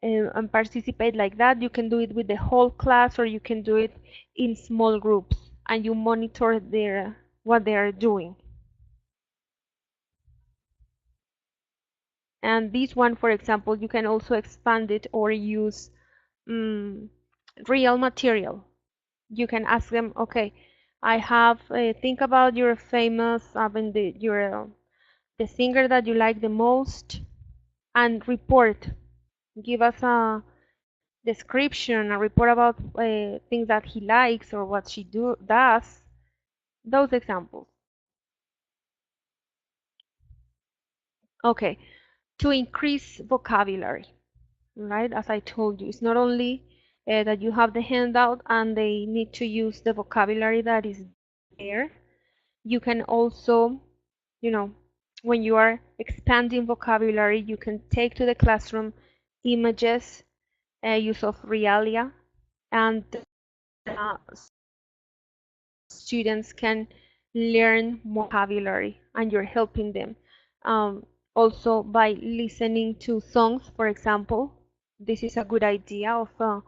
and participate like that. You can do it with the whole class, or you can do it in small groups, and you monitor what they are doing. And this one, for example, you can also expand it or use real material. You can ask them, okay, I have think about your famous, the singer that you like the most, and report. Give us a description, a report about things that he likes or what she does. Those examples. Okay, to increase vocabulary, right? As I told you, it's not only that you have the handout and they need to use the vocabulary that is there. You can also, when you are expanding vocabulary, you can take to the classroom images, use of realia, and students can learn more vocabulary, and you're helping them. Also by listening to songs, for example, This is a good idea of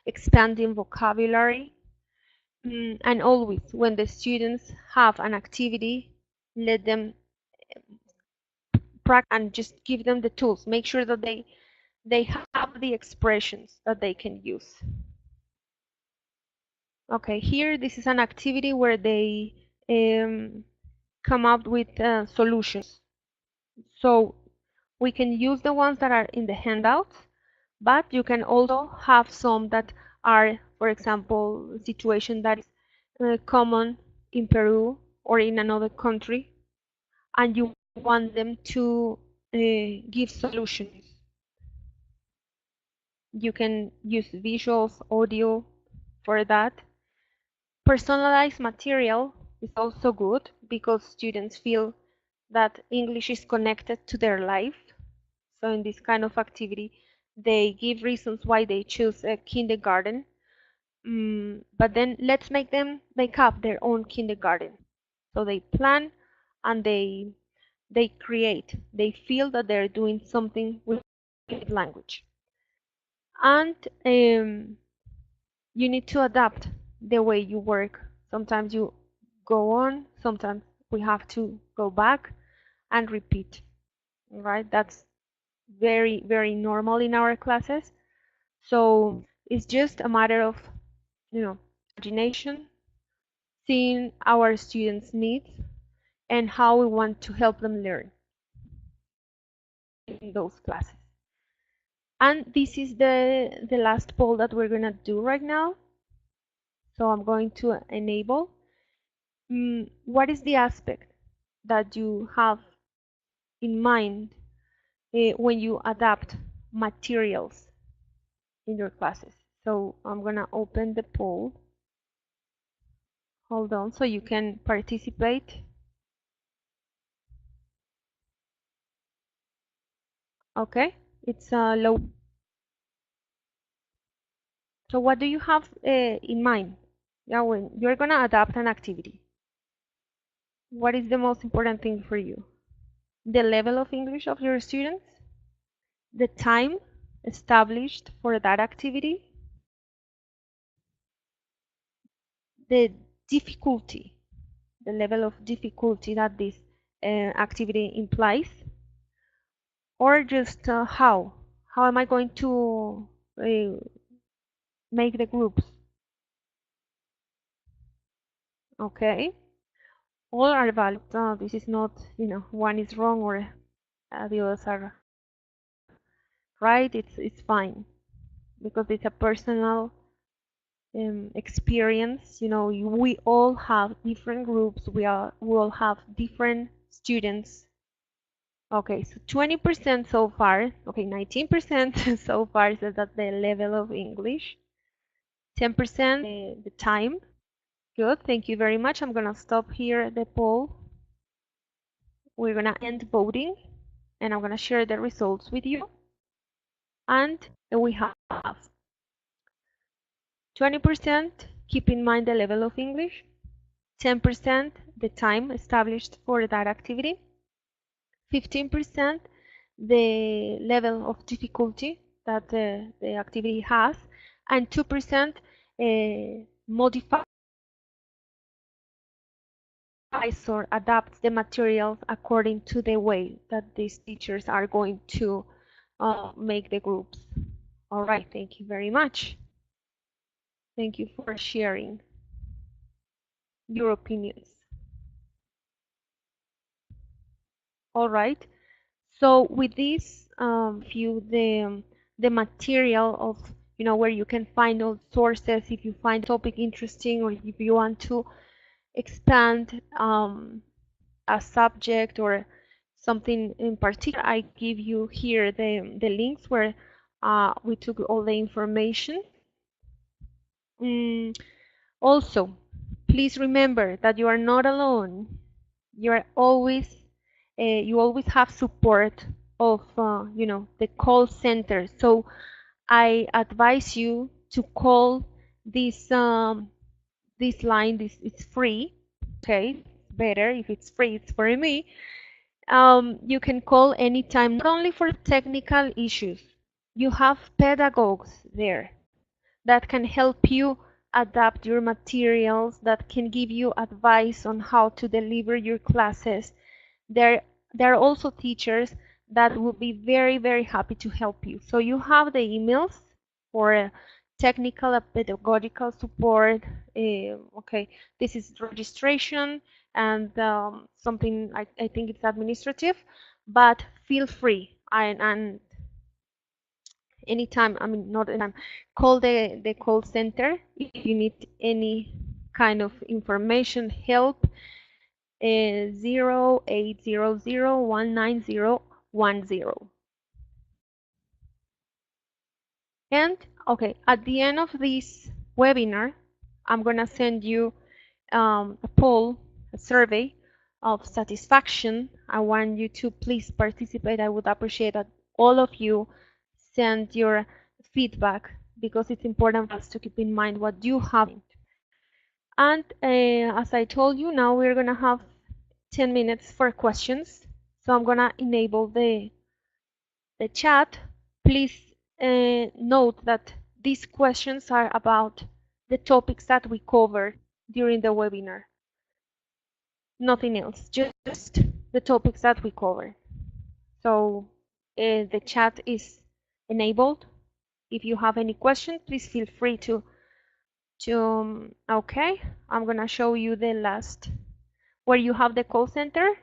expanding vocabulary. And always, when the students have an activity, let them practice and just give them the tools. Make sure that they have the expressions that they can use. Okay, here this is an activity where they come up with solutions. So we can use the ones that are in the handouts, but you can also have some that are, for example, a situation that is common in Peru or in another country, and you want them to give solutions. You can use visuals, audio for that. Personalized material is also good because students feel that English is connected to their life. So in this kind of activity, they give reasons why they choose a kindergarten. But then let's make them make up their own kindergarten. So they plan and they create. They feel that they're doing something with language. And you need to adapt the way you work. Sometimes you go on, sometimes we have to go back and repeat. Right? That's very, very normal in our classes. So it's just a matter of, imagination, seeing our students' needs and how we want to help them learn in those classes. And this is the last poll that we're going to do right now. So I'm going to enable. What is the aspect that you have in mind when you adapt materials in your classes? So I'm going to open the poll. Hold on, so you can participate. Okay, it's low. So what do you have in mind? Yeah, when you're going to adapt an activity, what is the most important thing for you? The level of English of your students? The time established for that activity? The difficulty, the level of difficulty that this activity implies? Or just how? How am I going to make the groups? Okay, all are valid. This is not, one is wrong or the others are right. It's fine because it's a personal experience. We all have different groups. We all have different students. Okay, so 20% so far. Okay, 19% so far says that the level of English. 10% the time. Good, thank you very much. I'm gonna stop here the poll. We're gonna end voting and I'm gonna share the results with you. And we have 20% keep in mind the level of English, 10% the time established for that activity, 15% the level of difficulty that the activity has, and 2% modifies or adapts the materials according to the way that these teachers are going to make the groups. All right, thank you very much. Thank you for sharing your opinions. All right, so with this view, the material of, where you can find all sources, if you find the topic interesting, or if you want to expand a subject or something in particular, I give you here the links where we took all the information. Also, please remember that you are not alone. You are always you always have support of the call center. So I advise you to call this this line. It's free. Okay, better if it's free. It's for me. You can call anytime, not only for technical issues, You have pedagogues there that can help you adapt your materials, that can give you advice on how to deliver your classes. There are also teachers that will be very, very happy to help you. So you have the emails for technical and pedagogical support. Okay, this is registration and something I think it's administrative, but feel free and anytime, I mean, not anytime, call the call center if you need any kind of information, help, 0800-190-10. And okay, at the end of this webinar, I'm gonna send you a poll, a survey of satisfaction. I want you to please participate. I would appreciate that all of you send your feedback because it's important for us to keep in mind what you have. And as I told you, now we're gonna have 10 minutes for questions. So I'm gonna enable the chat. Please note that these questions are about the topics that we covered during the webinar. Nothing else, just the topics that we covered. So the chat is enabled. If you have any question, please feel free to okay, I'm gonna show you the last where you have the call center.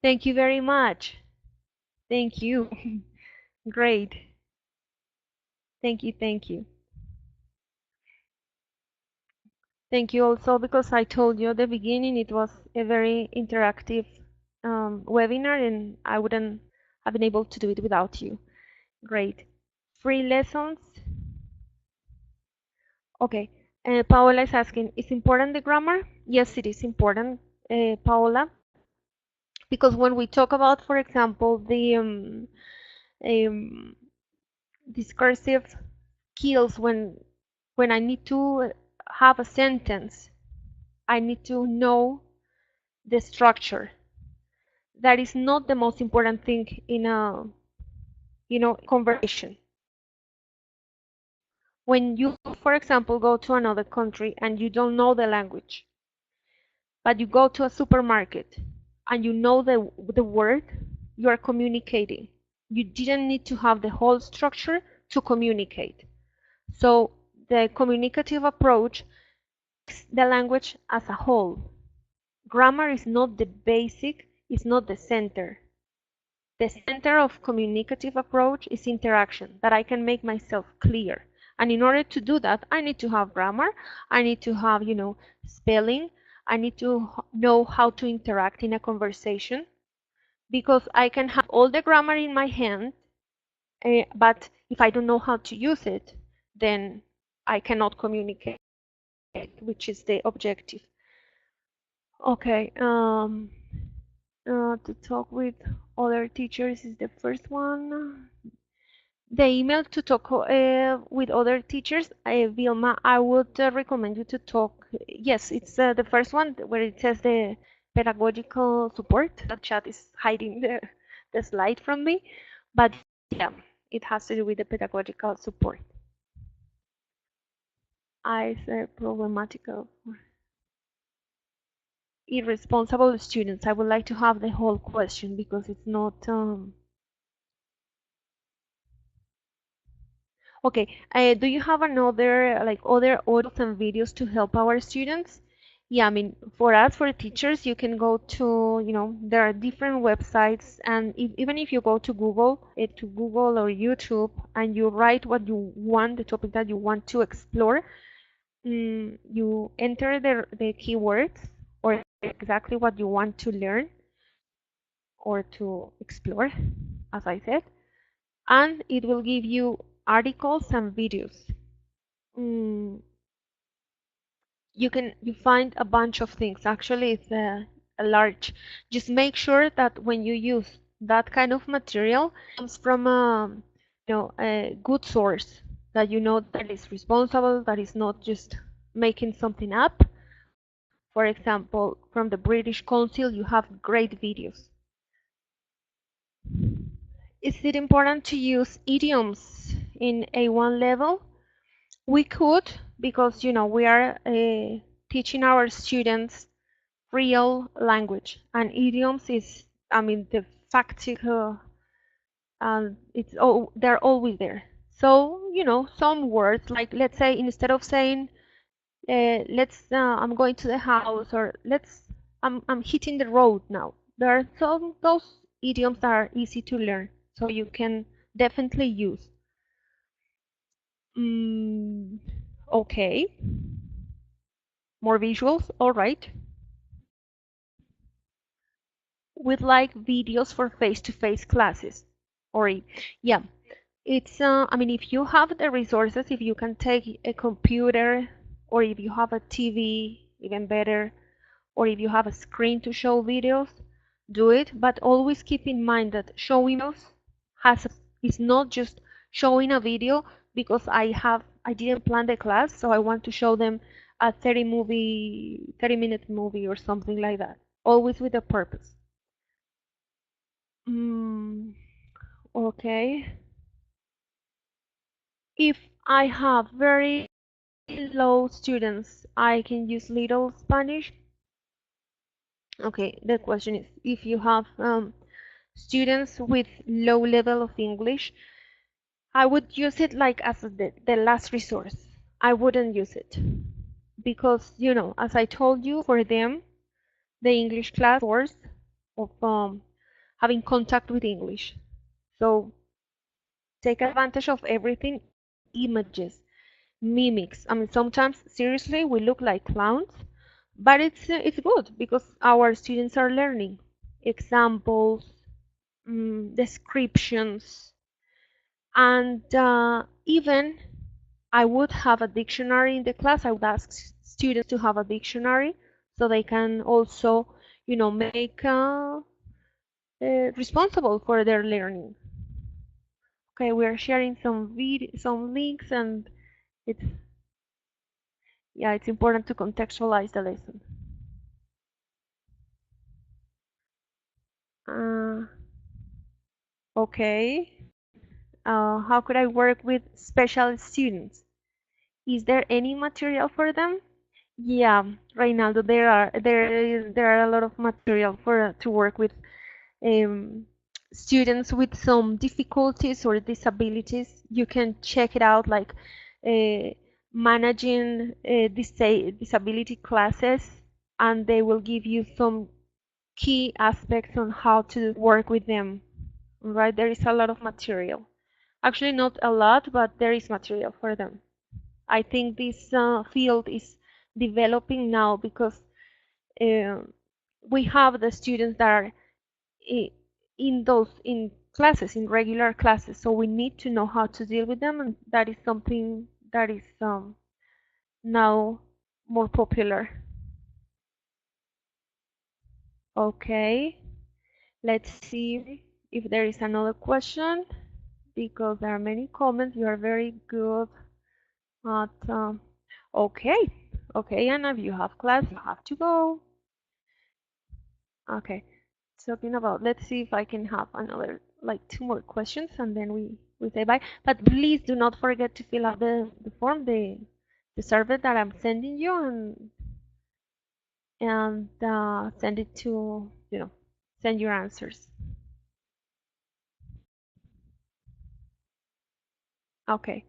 Thank you very much. Thank you. Great. Thank you, thank you. Thank you also because I told you at the beginning it was a very interactive webinar and I wouldn't have been able to do it without you. Great. Free lessons. Okay. Paola is asking, is important the grammar? Yes, it is important, Paola, because when we talk about, for example, the discursive skills, when I need to have a sentence, I need to know the structure. That is not the most important thing in a conversation. When you, for example, go to another country and you don't know the language, but you go to a supermarket and you know the word, you are communicating. You didn't need to have the whole structure to communicate. So the communicative approach is the language as a whole. Grammar is not the basic, it's not the center. The center of communicative approach is interaction, that I can make myself clear. And in order to do that, I need to have grammar, I need to have, spelling, I need to know how to interact in a conversation, because I can have all the grammar in my hand, but if I don't know how to use it, then I cannot communicate, which is the objective. Okay, to talk with other teachers is the first one. The email to talk with other teachers, Vilma, I would recommend you to talk. Yes, it's the first one where it says the pedagogical support. That chat is hiding the slide from me, but yeah, it has to do with the pedagogical support. I say problematical. Irresponsible students. I would like to have the whole question because it's not. Okay, do you have another, like other audios and videos to help our students? Yeah, I mean, for us, for teachers, you can go to, there are different websites, and even if you go to Google or YouTube, and you write what you want, the topic that you want to explore, you enter the keywords or exactly what you want to learn or to explore, as I said, and it will give you articles and videos. You find a bunch of things. Actually, it's a large. Just make sure that when you use that kind of material, it comes from a good source that you know that is responsible, that is not just making something up. For example, from the British Council, you have great videos. Is it important to use idioms in A1 level? We could, because we are teaching our students real language, and idioms is, I mean, the factical, and they're always there. So some words, like let's say instead of saying I'm going to the house, or I'm hitting the road now. There are some those idioms that are easy to learn, so you can definitely use. Okay, more visuals, all right. We'd like videos for face-to-face classes. Or yeah, it's I mean, if you have the resources, if you can take a computer, or if you have a TV, even better, or if you have a screen to show videos, do it. But always keep in mind that showing videos is not just showing a video because I didn't plan the class, so I want to show them a 30-minute movie or something like that. Always with a purpose. Okay. If I have very low students, I can use little Spanish. Okay, the question is, if you have students with low level of English, I would use it like as the last resource. I wouldn't use it because, as I told you, for them, the English class source of having contact with English. So take advantage of everything, images, mimics. I mean, sometimes seriously we look like clowns, but it's good because our students are learning. Examples, descriptions, and even I would have a dictionary in the class. I would ask students to have a dictionary so they can also, make responsible for their learning. Okay, we are sharing some links, and it's it's important to contextualize the lesson. Okay. How could I work with special students? Is there any material for them? Yeah, Reynaldo, there are a lot of material for to work with um, students with some difficulties or disabilities. You can check it out, like uh, managing disability classes, and they will give you some key aspects on how to work with them. Right, there is a lot of material. Actually, not a lot, but there is material for them. I think this field is developing now because uh, we have the students that are in classes, in regular classes, so we need to know how to deal with them, and that is something that is now more popular. Okay, let's see if there is another question, because there are many comments. You are very good at okay, Anna, if you have class, you have to go. Okay, talking about, let's see if I can have another, like, 2 more questions, and then we say bye. But please do not forget to fill out the form, the survey that I'm sending you, and send it to, send your answers. Okay.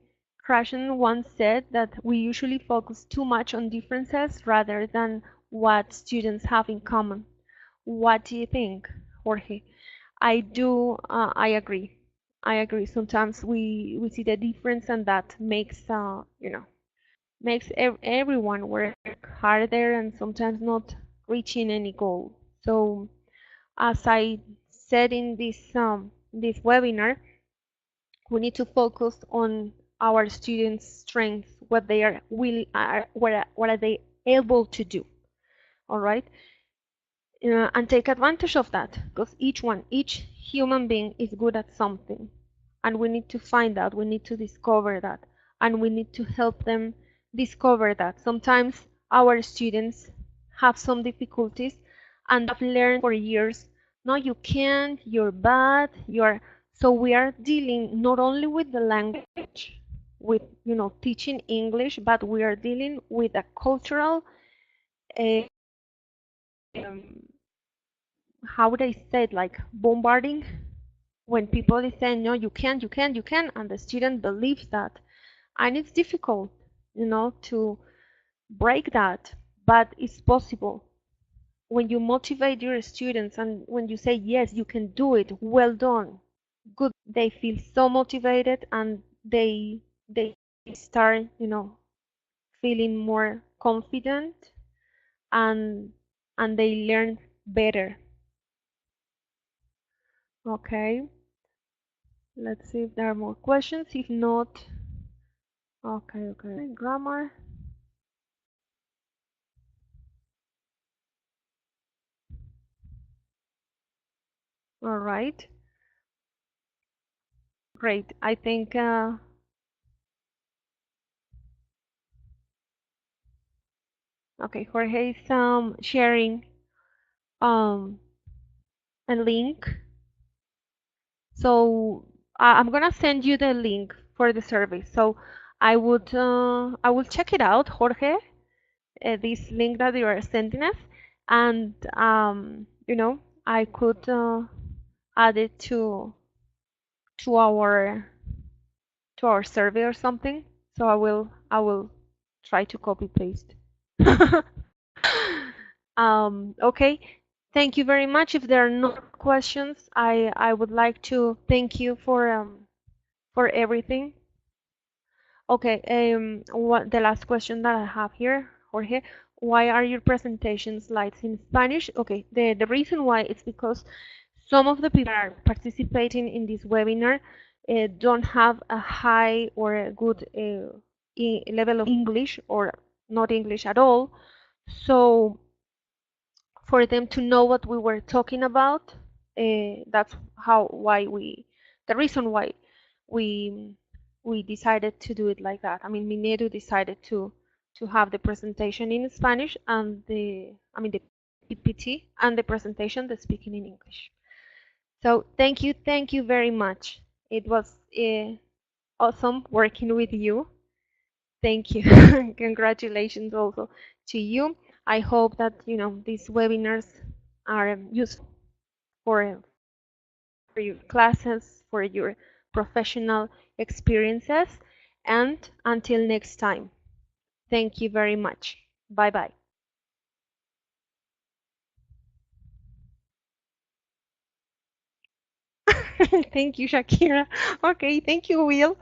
Krashen once said that we usually focus too much on differences rather than what students have in common. What do you think, Jorge? I agree. I agree. Sometimes we see the difference, and that makes everyone work harder and sometimes not reaching any goal. So, as I said in this webinar, we need to focus on our students' strengths, what they are what are they able to do. All right. And take advantage of that, because each human being is good at something, and we need to find that, we need to discover that, and we need to help them discover that. Sometimes our students have some difficulties and have learned for years, no, you can't, you're bad, you're So we are dealing not only with the language, with teaching English, but we are dealing with a cultural, uh, um, how would I say it, like bombarding, when people is saying no, you can, you can, you can, and the student believes that, and it's difficult, to break that, but it's possible. When you motivate your students and when you say yes, you can do it, well done, good, they feel so motivated and they start feeling more confident, and they learn better. Okay, let's see if there are more questions. If not, okay, grammar. All right, great. I think okay, Jorge is sharing um a link. So I'm gonna send you the link for the survey. So I will check it out, Jorge, this link that you are sending us, and I could add it to our survey or something. So I will try to copy paste. Okay. Thank you very much. If there are no questions, I would like to thank you for everything. Okay, what the last question that I have here, Jorge, why are your presentation slides in Spanish? Okay, the reason why is because some of the people that are participating in this webinar don't have a high or a good level of English or not English at all. So for them to know what we were talking about, that's the reason why we we decided to do it like that. I mean, Mineru decided to have the presentation in Spanish and the PPT and the presentation, the speaking in English. So thank you very much. It was awesome working with you. Thank you. Congratulations also to you. I hope that these webinars are useful for your classes, for your professional experiences, and until next time. Thank you very much. Bye bye. Thank you, Shakira. Okay, thank you, Will.